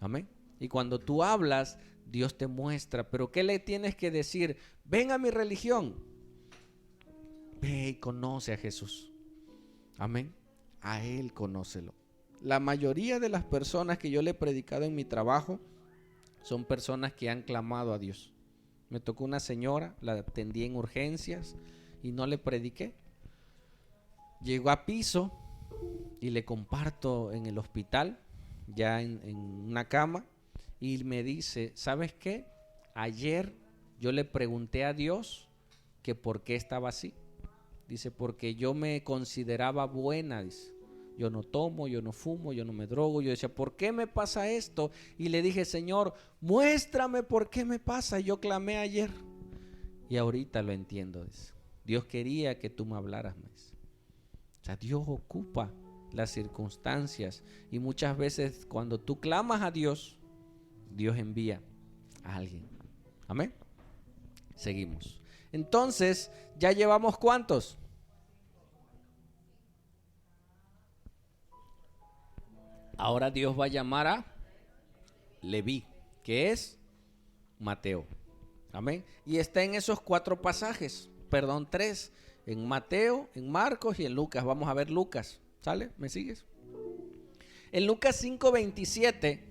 Amén. Y cuando tú hablas, Dios te muestra. Pero ¿qué le tienes que decir? Ven a mi religión. Ve y conoce a Jesús. Amén. A Él conócelo. La mayoría de las personas que yo le he predicado en mi trabajo son personas que han clamado a Dios. Me tocó una señora, la atendí en urgencias y no le prediqué. Llegó a piso y le comparto en el hospital, ya en una cama, y me dice, ¿sabes qué? Ayer yo le pregunté a Dios que por qué estaba así. Dice, porque yo me consideraba buena, dice. Yo no tomo, yo no fumo, yo no me drogo. Yo decía, ¿por qué me pasa esto? Y le dije, Señor, muéstrame por qué me pasa. Y yo clamé ayer. Y ahorita lo entiendo, dice. Dios quería que tú me hablaras más. O sea, Dios ocupa las circunstancias. Y muchas veces cuando tú clamas a Dios, Dios envía a alguien. Amén. Seguimos. Entonces, ¿ya llevamos cuántos? Ahora Dios va a llamar a Leví, que es Mateo. Amén. Y está en esos 3. En Mateo, en Marcos y en Lucas. Vamos a ver Lucas. ¿Sale? ¿Me sigues? En Lucas 5:27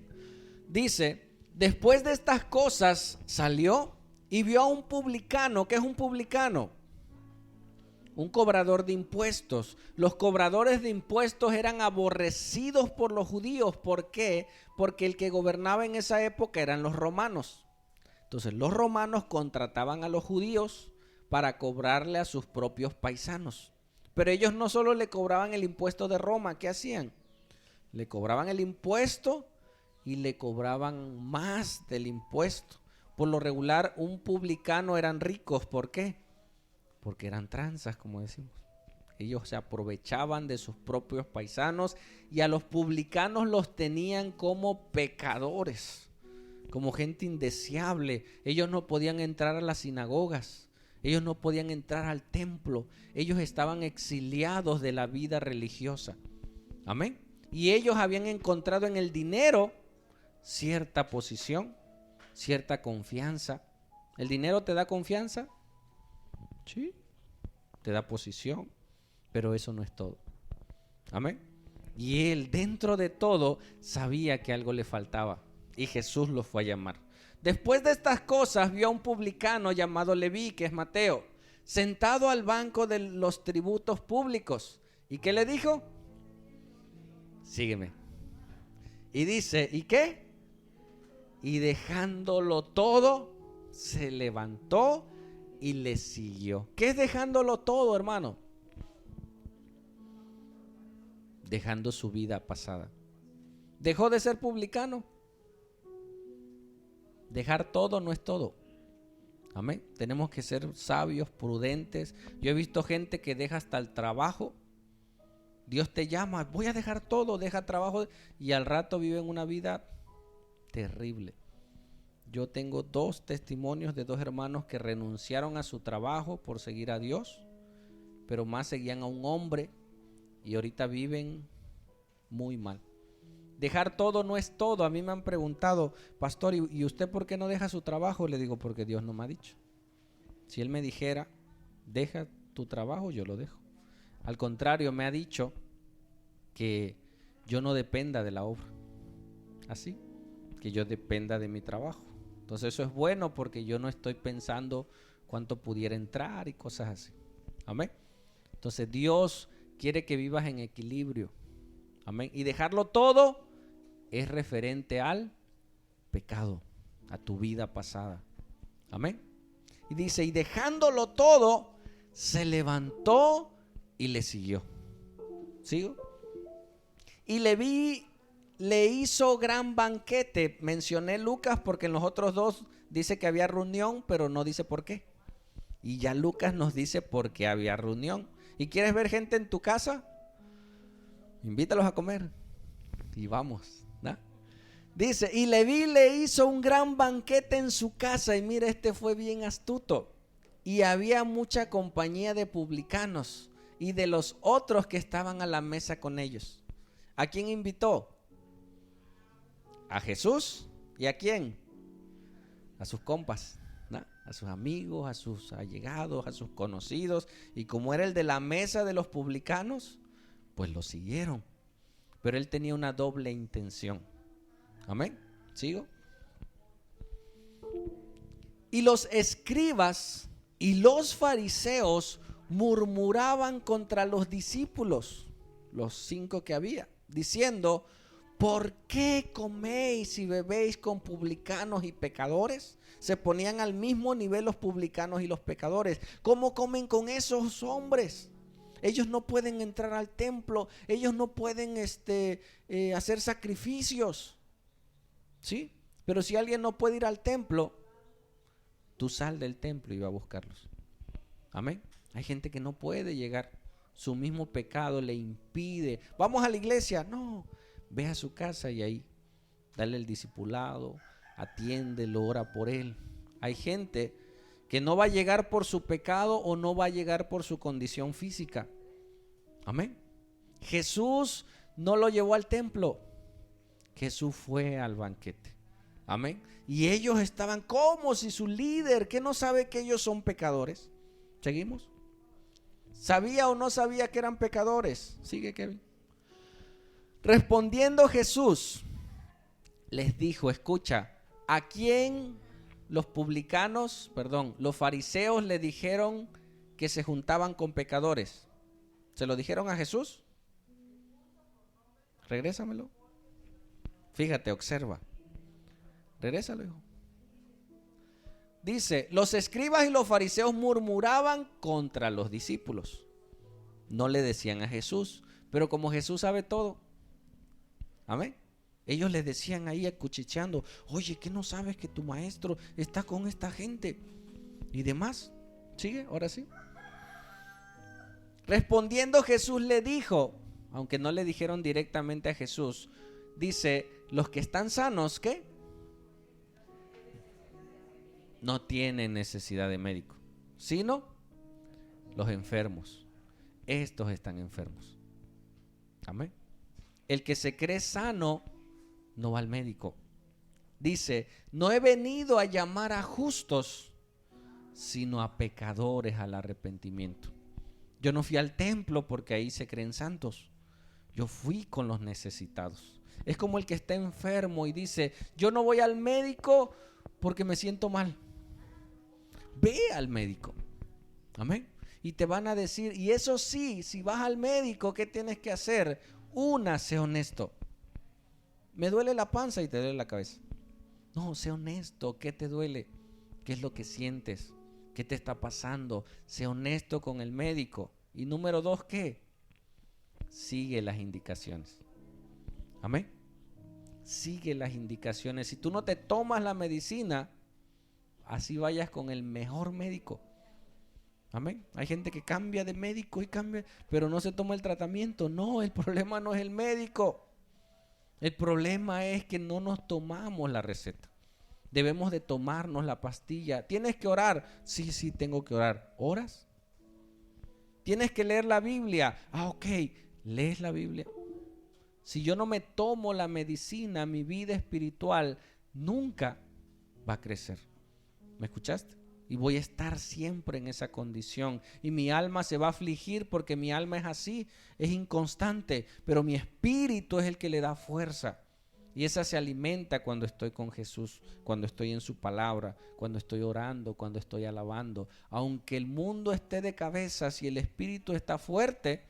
dice, después de estas cosas salió y vio a un publicano. ¿Qué es un publicano? Un cobrador de impuestos. Los cobradores de impuestos eran aborrecidos por los judíos. ¿Por qué? Porque el que gobernaba en esa época eran los romanos. Entonces los romanos contrataban a los judíos para cobrarle a sus propios paisanos. Pero ellos no solo le cobraban el impuesto de Roma. ¿Qué hacían? Le cobraban el impuesto y le cobraban más del impuesto. Por lo regular, un publicano eran ricos. ¿Por qué? Porque eran tranzas, como decimos. Ellos se aprovechaban de sus propios paisanos y a los publicanos los tenían como pecadores, como gente indeseable. Ellos no podían entrar a las sinagogas, ellos no podían entrar al templo, ellos estaban exiliados de la vida religiosa. Amén. Y ellos habían encontrado en el dinero cierta posición, cierta confianza. ¿El dinero te da confianza? Sí, te da posición, pero eso no es todo. Amén. Y él, dentro de todo, sabía que algo le faltaba y Jesús lo fue a llamar. Después de estas cosas, vio a un publicano llamado Leví, que es Mateo, sentado al banco de los tributos públicos. ¿Y qué le dijo? Sígueme. Y dice, ¿y qué? Y dejándolo todo, se levantó y le siguió. ¿Qué es dejándolo todo, hermano? Dejando su vida pasada. ¿Dejó de ser publicano? Dejar todo no es todo. Amén. Tenemos que ser sabios, prudentes. Yo he visto gente que deja hasta el trabajo. Dios te llama, voy a dejar todo, deja trabajo, y al rato viven una vida terrible. Yo tengo 2 testimonios de 2 hermanos que renunciaron a su trabajo por seguir a Dios, pero más seguían a un hombre y ahorita viven muy mal. Dejar todo no es todo. A mí me han preguntado, pastor, ¿y usted por qué no deja su trabajo? Le digo, porque Dios no me ha dicho. Si Él me dijera, deja tu trabajo, yo lo dejo. Al contrario, me ha dicho que yo no dependa de la obra. Así, que yo dependa de mi trabajo. Entonces eso es bueno porque yo no estoy pensando cuánto pudiera entrar y cosas así. Amén. Entonces Dios quiere que vivas en equilibrio. Amén. Y dejarlo todo es referente al pecado, a tu vida pasada. Amén. Y dice, y dejándolo todo, se levantó y le siguió. ¿Sigo? Y le hizo gran banquete. Mencioné Lucas porque en los otros 2 dice que había reunión, pero no dice por qué. Y ya Lucas nos dice por qué había reunión. ¿Y quieres ver gente en tu casa? Invítalos a comer y vamos, ¿no? Dice, y Leví le hizo un gran banquete en su casa. Y mira, este fue bien astuto. Y había mucha compañía de publicanos y de los otros que estaban a la mesa con ellos. ¿A quién invitó? A Jesús. ¿Y a quién? A sus compas, ¿no? A sus amigos, a sus allegados, a sus conocidos. Y como era el de la mesa de los publicanos, pues lo siguieron. Pero él tenía una doble intención. Amén. ¿Sigo? Y los escribas y los fariseos murmuraban contra los discípulos, los 5 que había, diciendo, ¿por qué coméis y bebéis con publicanos y pecadores? Se ponían al mismo nivel los publicanos y los pecadores. ¿Cómo comen con esos hombres? Ellos no pueden entrar al templo, ellos no pueden hacer sacrificios, ¿sí? Pero si alguien no puede ir al templo, tú sal del templo y va a buscarlos. Amén. Hay gente que no puede llegar, su mismo pecado le impide. Vamos a la iglesia, no, ve a su casa y ahí dale el discipulado, atiéndelo, ora por él. Hay gente que no va a llegar por su pecado o no va a llegar por su condición física. Amén. Jesús no lo llevó al templo, Jesús fue al banquete. Amén. Y ellos estaban como si su líder, que no sabe que ellos son pecadores. ¿Seguimos? ¿Sabía o no sabía que eran pecadores? Sigue, Kevin. Respondiendo Jesús les dijo, escucha, ¿a quién los fariseos le dijeron que se juntaban con pecadores? ¿Se lo dijeron a Jesús? Regrésamelo. Fíjate, observa. Regrésalo, hijo. Dice, los escribas y los fariseos murmuraban contra los discípulos. No le decían a Jesús, pero como Jesús sabe todo, amén, ellos les decían ahí acuchicheando, oye, ¿qué no sabes que tu maestro está con esta gente? Y demás. ¿Sigue? Ahora sí. Respondiendo Jesús le dijo, aunque no le dijeron directamente a Jesús, dice, los que están sanos, ¿qué? No tienen necesidad de médico, sino los enfermos. Estos están enfermos. Amén. El que se cree sano no va al médico. Dice, no he venido a llamar a justos, sino a pecadores al arrepentimiento. Yo no fui al templo porque ahí se creen santos. Yo fui con los necesitados. Es como el que está enfermo y dice, yo no voy al médico porque me siento mal. Ve al médico. Amén. Y te van a decir, y eso sí, si vas al médico, ¿qué tienes que hacer? Sé honesto. Me duele la panza y te duele la cabeza. No, sé honesto. ¿Qué te duele? ¿Qué es lo que sientes? ¿Qué te está pasando? Sé honesto con el médico. Y número 2, ¿qué? Sigue las indicaciones. Amén. Sigue las indicaciones. Si tú no te tomas la medicina, así vayas con el mejor médico. Amén. Hay gente que cambia de médico y cambia, pero no se toma el tratamiento. No, el problema no es el médico. El problema es que no nos tomamos la receta. Debemos de tomarnos la pastilla. ¿Tienes que orar? Sí, sí, tengo que orar. ¿Oras? ¿Tienes que leer la Biblia? Ok, ¿lees la Biblia? Si yo no me tomo la medicina, mi vida espiritual nunca va a crecer. ¿Me escuchaste? Y voy a estar siempre en esa condición. Y mi alma se va a afligir porque mi alma es así, es inconstante. Pero mi espíritu es el que le da fuerza. Y esa se alimenta cuando estoy con Jesús, cuando estoy en su palabra, cuando estoy orando, cuando estoy alabando. Aunque el mundo esté de cabeza, si el espíritu está fuerte,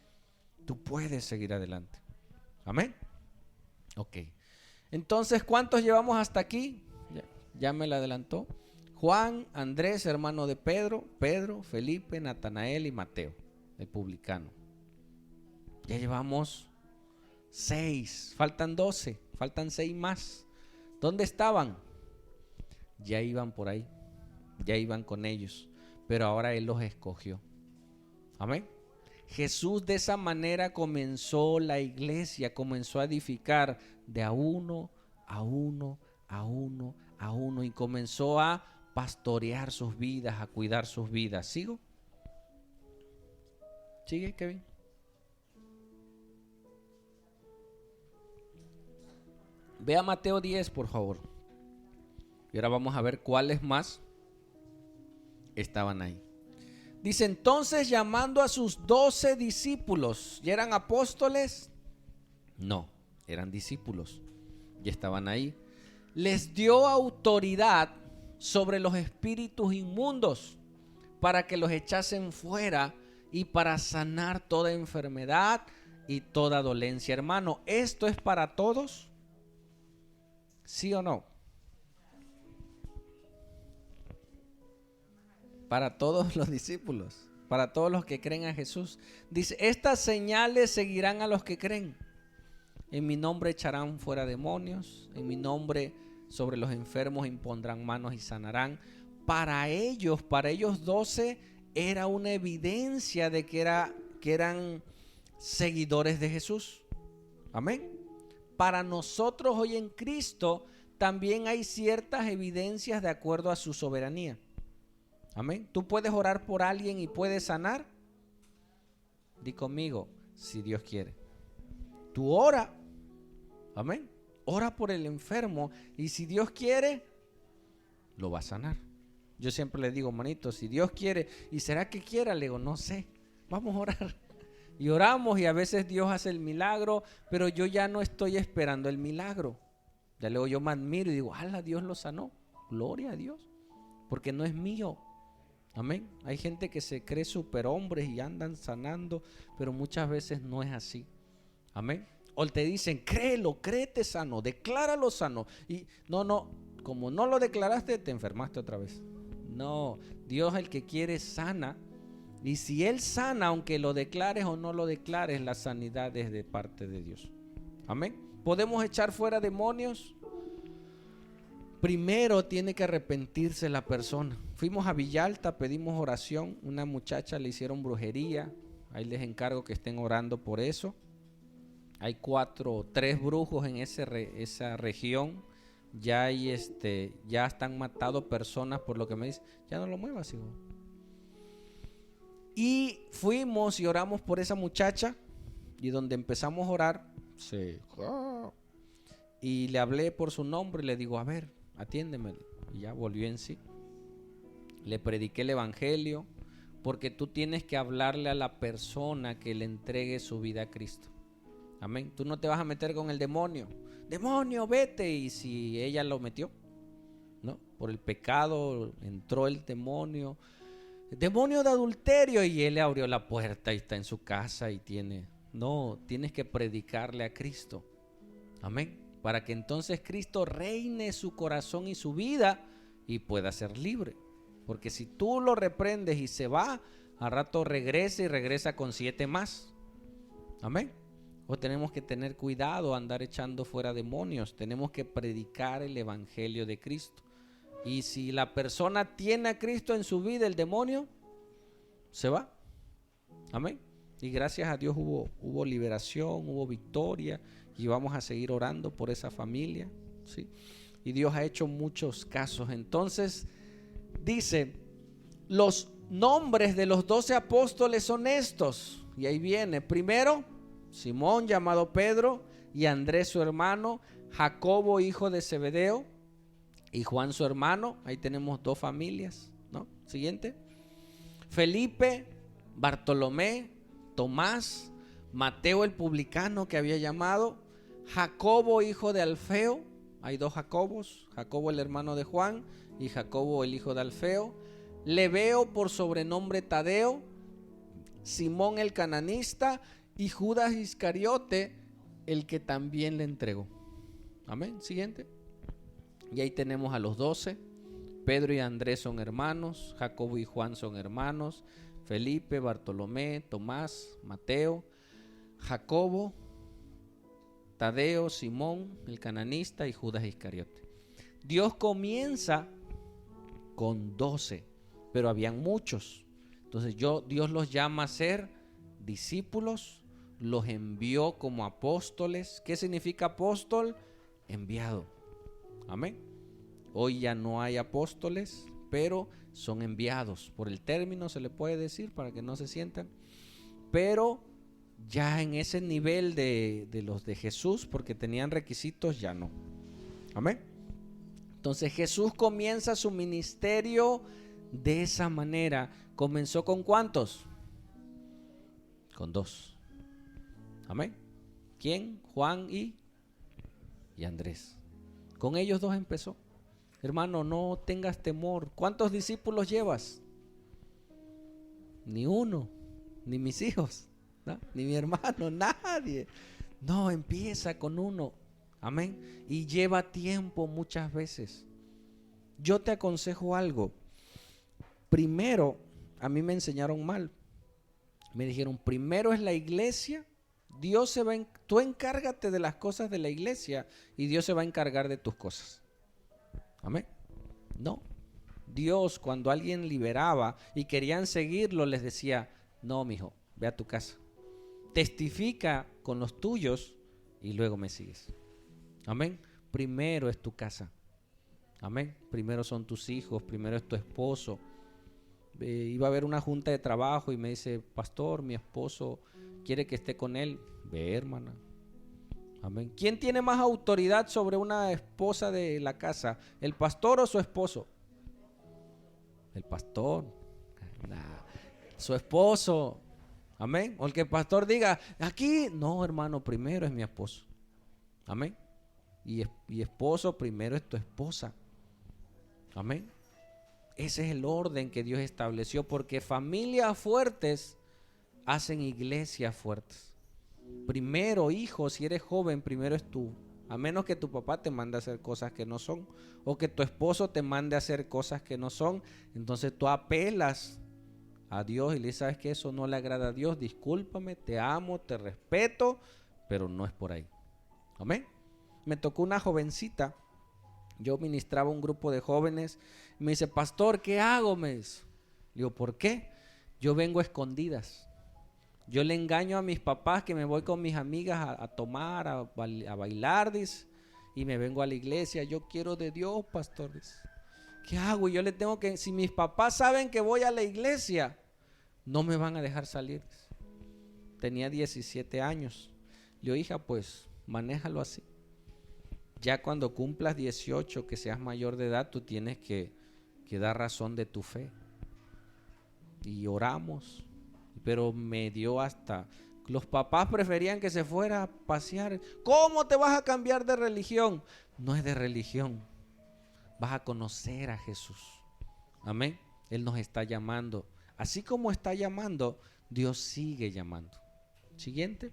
tú puedes seguir adelante. Amén. Ok. Entonces, ¿cuántos llevamos hasta aquí? Ya me la adelantó. Juan, Andrés, hermano de Pedro, Felipe, Natanael y Mateo, el publicano. Ya llevamos 6, faltan 12, faltan 6 más. ¿Dónde estaban? Ya iban por ahí, ya iban con ellos, pero ahora Él los escogió. Amén. Jesús de esa manera comenzó la iglesia, comenzó a edificar de a uno, a uno, a uno, a uno, y comenzó a pastorear sus vidas, a cuidar sus vidas. ¿Sigo? ¿Sigue, Kevin? Ve a Mateo 10, por favor. Y ahora vamos a ver cuáles más estaban ahí. Dice, entonces llamando a sus 12 discípulos, ¿ya eran apóstoles? No, eran discípulos, ya estaban ahí. Les dio autoridad sobre los espíritus inmundos para que los echasen fuera y para sanar toda enfermedad y toda dolencia. Hermano, ¿esto es para todos? ¿Sí o no? Para todos los discípulos, para todos los que creen a Jesús. Dice, estas señales seguirán a los que creen. En mi nombre echarán fuera demonios, en mi nombre sobre los enfermos impondrán manos y sanarán. Para ellos 12, era una evidencia de que eran seguidores de Jesús. Amén. Para nosotros hoy en Cristo también hay ciertas evidencias de acuerdo a su soberanía. Amén. ¿Tú puedes orar por alguien y puedes sanar? Di conmigo, si Dios quiere. Tú ora. Amén. Ora por el enfermo y si Dios quiere, lo va a sanar. Yo siempre le digo, manito, si Dios quiere, ¿y será que quiera? Le digo, no sé, vamos a orar. Y oramos y a veces Dios hace el milagro, pero yo ya no estoy esperando el milagro. Ya luego yo me admiro y digo, ¡hala! Dios lo sanó. Gloria a Dios. Porque no es mío. Amén. Hay gente que se cree superhombres y andan sanando, pero muchas veces no es así. Amén. O te dicen, créelo, créete sano, decláralo sano. Y no, como no lo declaraste, te enfermaste otra vez. No, Dios el que quiere sana. Y si Él sana, aunque lo declares o no lo declares, la sanidad es de parte de Dios. Amén. ¿Podemos echar fuera demonios? Primero tiene que arrepentirse la persona. Fuimos a Villalta, pedimos oración. Una muchacha le hicieron brujería. Ahí les encargo que estén orando por eso. Hay 3 brujos en esa región. Ya hay ya están matado personas por lo que me dicen. Ya no lo muevas, hijo. Y fuimos y oramos por esa muchacha. Y donde empezamos a orar, y le hablé por su nombre y le digo, a ver, atiéndeme. Y ya volvió en sí. Le prediqué el evangelio, porque tú tienes que hablarle a la persona que le entregue su vida a Cristo. Amén. Tú no te vas a meter con el demonio. Demonio, vete. Y si ella lo metió, ¿no? Por el pecado entró el demonio. Demonio de adulterio, y él le abrió la puerta y está en su casa y tiene. No, tienes que predicarle a Cristo. Amén. Para que entonces Cristo reine su corazón y su vida y pueda ser libre. Porque si tú lo reprendes y se va, al rato regresa y regresa con 7 más. Amén. O tenemos que tener cuidado, andar echando fuera demonios. Tenemos que predicar el evangelio de Cristo. Y si la persona tiene a Cristo en su vida, el demonio se va. Amén. Y gracias a Dios hubo liberación, hubo victoria. Y vamos a seguir orando por esa familia, ¿sí? Y Dios ha hecho muchos casos. Entonces dice, los nombres de los 12 apóstoles son estos. Y ahí viene, primero, Simón llamado Pedro, y Andrés su hermano, Jacobo hijo de Zebedeo, y Juan su hermano. Ahí tenemos 2 familias, ¿no? Siguiente. Felipe, Bartolomé, Tomás, Mateo el publicano que había llamado, Jacobo hijo de Alfeo. Hay 2 Jacobos, Jacobo el hermano de Juan y Jacobo el hijo de Alfeo. Lebeo por sobrenombre Tadeo, Simón el cananista y Judas Iscariote, el que también le entregó. Amén. Siguiente. Y ahí tenemos a los 12. Pedro y Andrés son hermanos, Jacobo y Juan son hermanos, Felipe, Bartolomé, Tomás, Mateo, Jacobo, Tadeo, Simón el cananista y Judas Iscariote. Dios comienza con 12, pero habían muchos. Entonces Dios los llama a ser discípulos, los envió como apóstoles. ¿Qué significa apóstol? Enviado. Amén. Hoy ya no hay apóstoles, pero son enviados. Por el término se le puede decir para que no se sientan. Pero ya en ese nivel de los de Jesús, porque tenían requisitos, ya no. Amén. Entonces Jesús comienza su ministerio de esa manera. ¿Comenzó con cuántos? Con 2. Amén. ¿Quién? Juan y Andrés. Con ellos 2 empezó. Hermano, no tengas temor. ¿Cuántos discípulos llevas? Ni uno, ni mis hijos, ¿no? Ni mi hermano, nadie. No, empieza con 1. Amén. Y lleva tiempo muchas veces. Yo te aconsejo algo. Primero, a mí me enseñaron mal. Me dijeron, primero es la iglesia. Tú encárgate de las cosas de la iglesia y Dios se va a encargar de tus cosas. Amén. No. Dios, cuando alguien liberaba y querían seguirlo, les decía, no, mijo, ve a tu casa. Testifica con los tuyos y luego me sigues. Amén. Primero es tu casa. Amén. Primero son tus hijos, primero es tu esposo. Iba a haber una junta de trabajo y me dice, pastor, mi esposo quiere que esté con él. Ve, hermana. Amén. ¿Quién tiene más autoridad sobre una esposa de la casa? ¿El pastor o su esposo? El pastor. Su esposo. Amén. O el que el pastor diga, aquí, no, hermano, primero es mi esposo. Amén. Y esposo, primero es tu esposa. Amén. Ese es el orden que Dios estableció, porque familias fuertes hacen iglesias fuertes. Primero, hijo, si eres joven, primero es tú. A menos que tu papá te mande a hacer cosas que no son, o que tu esposo te mande a hacer cosas que no son. Entonces tú apelas a Dios y le dices, ¿sabes qué? Eso no le agrada a Dios. Discúlpame, te amo, te respeto, pero no es por ahí. Amén. Me tocó una jovencita. Yo ministraba un grupo de jóvenes. Me dice, pastor, ¿qué hago? Me dice. Le digo, ¿por qué? Yo vengo a escondidas. Yo le engaño a mis papás que me voy con mis amigas a tomar, a bailar, dice, y me vengo a la iglesia. Yo quiero de Dios, pastor, dice. ¿Qué hago? Y yo le tengo que, si mis papás saben que voy a la iglesia, no me van a dejar salir. Tenía 17 años. Le digo, hija, pues, manéjalo así. Ya cuando cumplas 18, que seas mayor de edad, tú tienes que dar razón de tu fe. Y oramos. Pero me dio hasta... Los papás preferían que se fuera a pasear. ¿Cómo te vas a cambiar de religión? No es de religión. Vas a conocer a Jesús. Amén. Él nos está llamando. Así como está llamando, Dios sigue llamando. Siguiente.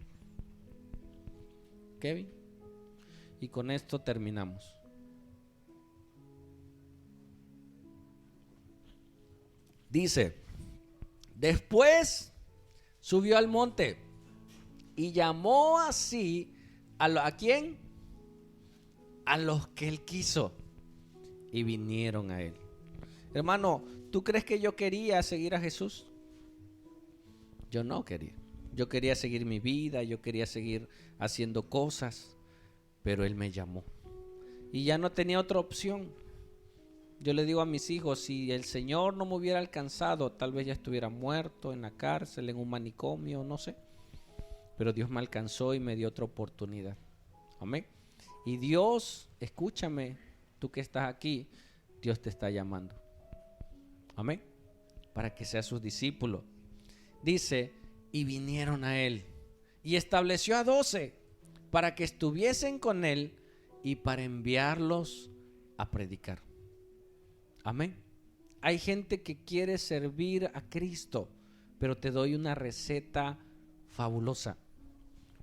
Kevin. Y con esto terminamos. Dice, después subió al monte Y llamó así ¿a quién? A los que él quiso. Y vinieron a él. Hermano, ¿tú crees que yo quería seguir a Jesús? Yo no quería. Yo quería seguir mi vida, yo quería seguir haciendo cosas, pero él me llamó. Y ya no tenía otra opción. Yo le digo a mis hijos, si el Señor no me hubiera alcanzado, tal vez ya estuviera muerto en la cárcel, en un manicomio, no sé. Pero Dios me alcanzó y me dio otra oportunidad. Amén. Y Dios, escúchame, tú que estás aquí, Dios te está llamando. Amén. Para que seas sus discípulos. Dice, y vinieron a él. Y estableció a 12 para que estuviesen con él y para enviarlos a predicar. Amén. Hay gente que quiere servir a Cristo, pero te doy una receta fabulosa,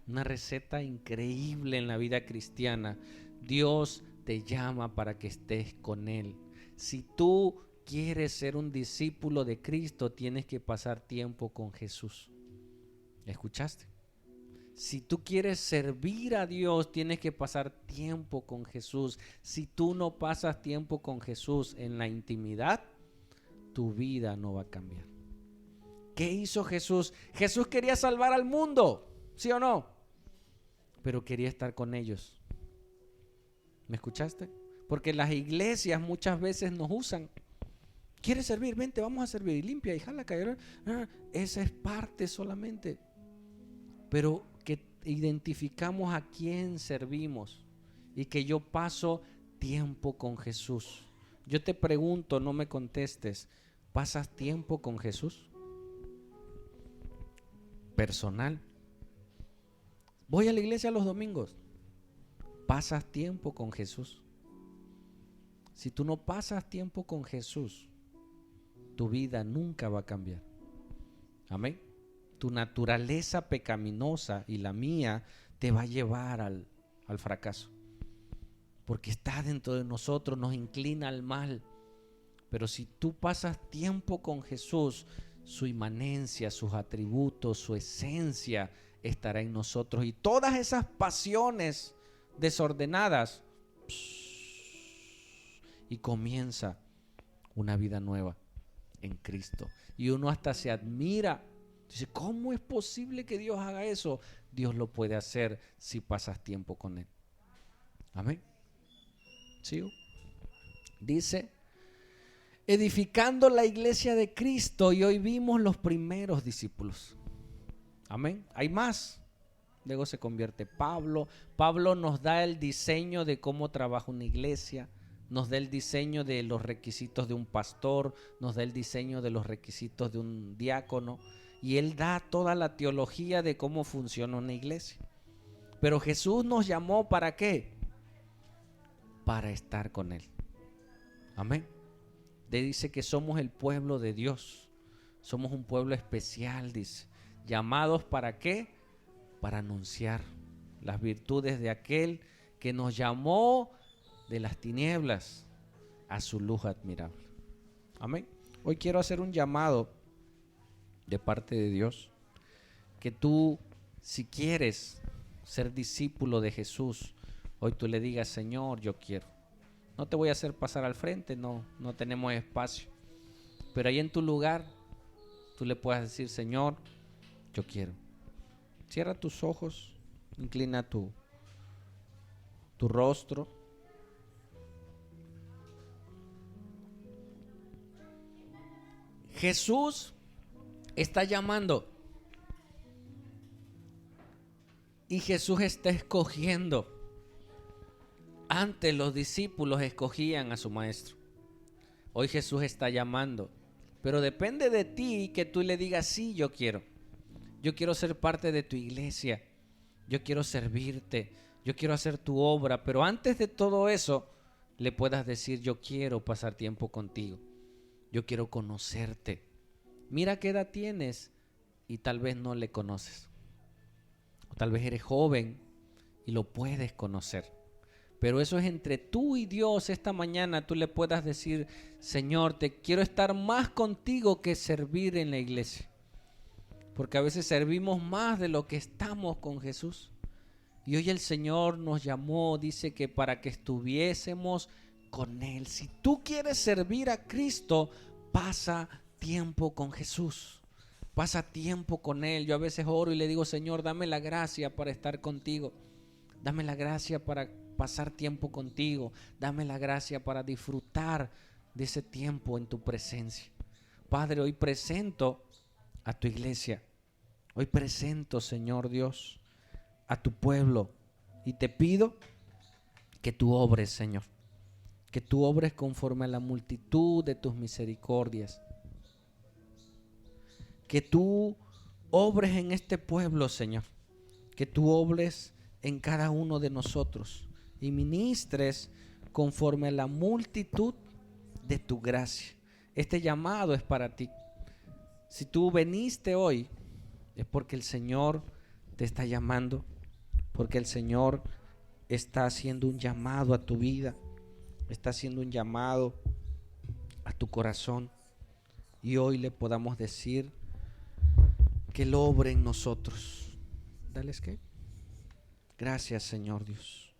una receta increíble en la vida cristiana. Dios te llama para que estés con él. Si tú quieres ser un discípulo de Cristo, tienes que pasar tiempo con Jesús. ¿Escuchaste? Si tú quieres servir a Dios, tienes que pasar tiempo con Jesús. Si tú no pasas tiempo con Jesús en la intimidad, tu vida no va a cambiar. ¿Qué hizo Jesús? Jesús quería salvar al mundo, ¿sí o no? Pero quería estar con ellos. ¿Me escuchaste? Porque las iglesias muchas veces nos usan. ¿Quieres servir? Vente, vamos a servir. Limpia y jala caer. Esa es parte solamente. Pero que identificamos a quién servimos y que yo paso tiempo con Jesús. Yo te pregunto, no me contestes, ¿pasas tiempo con Jesús? Personal. Voy a la iglesia los domingos. ¿Pasas tiempo con Jesús? Si tú no pasas tiempo con Jesús, tu vida nunca va a cambiar. Amén. Tu naturaleza pecaminosa y la mía te va a llevar al fracaso. Porque está dentro de nosotros, nos inclina al mal. Pero si tú pasas tiempo con Jesús, su inmanencia, sus atributos, su esencia estará en nosotros. Y todas esas pasiones desordenadas, y comienza una vida nueva en Cristo. Y uno hasta se admira. Dice, ¿cómo es posible que Dios haga eso? Dios lo puede hacer si pasas tiempo con Él. Amén. ¿Sí? Dice, edificando la iglesia de Cristo, y hoy vimos los primeros discípulos. Amén. Hay más. Luego se convierte Pablo. Pablo nos da el diseño de cómo trabaja una iglesia. Nos da el diseño de los requisitos de un pastor. Nos da el diseño de los requisitos de un diácono. Y él da toda la teología de cómo funciona una iglesia. Pero Jesús nos llamó ¿para qué? Para estar con él. Amén. Dice que somos el pueblo de Dios. Somos un pueblo especial, dice. Llamados ¿para qué? Para anunciar las virtudes de aquel que nos llamó de las tinieblas a su luz admirable. Amén. Hoy quiero hacer un llamado de parte de Dios, que tú, si quieres ser discípulo de Jesús, hoy tú le digas, Señor, yo quiero. No te voy a hacer pasar al frente, no tenemos espacio, pero ahí en tu lugar tú le puedas decir, Señor, yo quiero. Cierra tus ojos, inclina tu rostro. Jesús está llamando y Jesús está escogiendo. Antes los discípulos escogían a su maestro. Hoy Jesús está llamando, pero depende de ti que tú le digas, sí, yo quiero ser parte de tu iglesia, yo quiero servirte, yo quiero hacer tu obra, pero antes de todo eso le puedas decir, yo quiero pasar tiempo contigo, yo quiero conocerte. Mira qué edad tienes y tal vez no le conoces, o tal vez eres joven y lo puedes conocer, pero eso es entre tú y Dios. Esta mañana tú le puedas decir, Señor, te quiero estar más contigo que servir en la iglesia. porque a veces servimos más de lo que estamos con Jesús. Y hoy el Señor nos llamó, dice que para que estuviésemos con Él. Si tú quieres servir a Cristo, pasa tiempo con Jesús. Pasa tiempo con Él. Yo a veces oro y le digo, Señor, dame la gracia para estar contigo. Dame la gracia para pasar tiempo contigo. Dame la gracia para disfrutar de ese tiempo en tu presencia. Padre, hoy presento a tu iglesia. Hoy presento, Señor Dios, a tu pueblo. Y te pido que tú obres, Señor. Que tú obres conforme a la multitud de tus misericordias. Que tú obres en este pueblo, Señor. Que tú obres en cada uno de nosotros. Y ministres conforme a la multitud de tu gracia. Este llamado es para ti. Si tú viniste hoy, es porque el Señor te está llamando, porque el Señor está haciendo un llamado a tu vida, está haciendo un llamado a tu corazón, y hoy le podamos decir que Él obre en nosotros. Dale escape. Gracias, Señor Dios.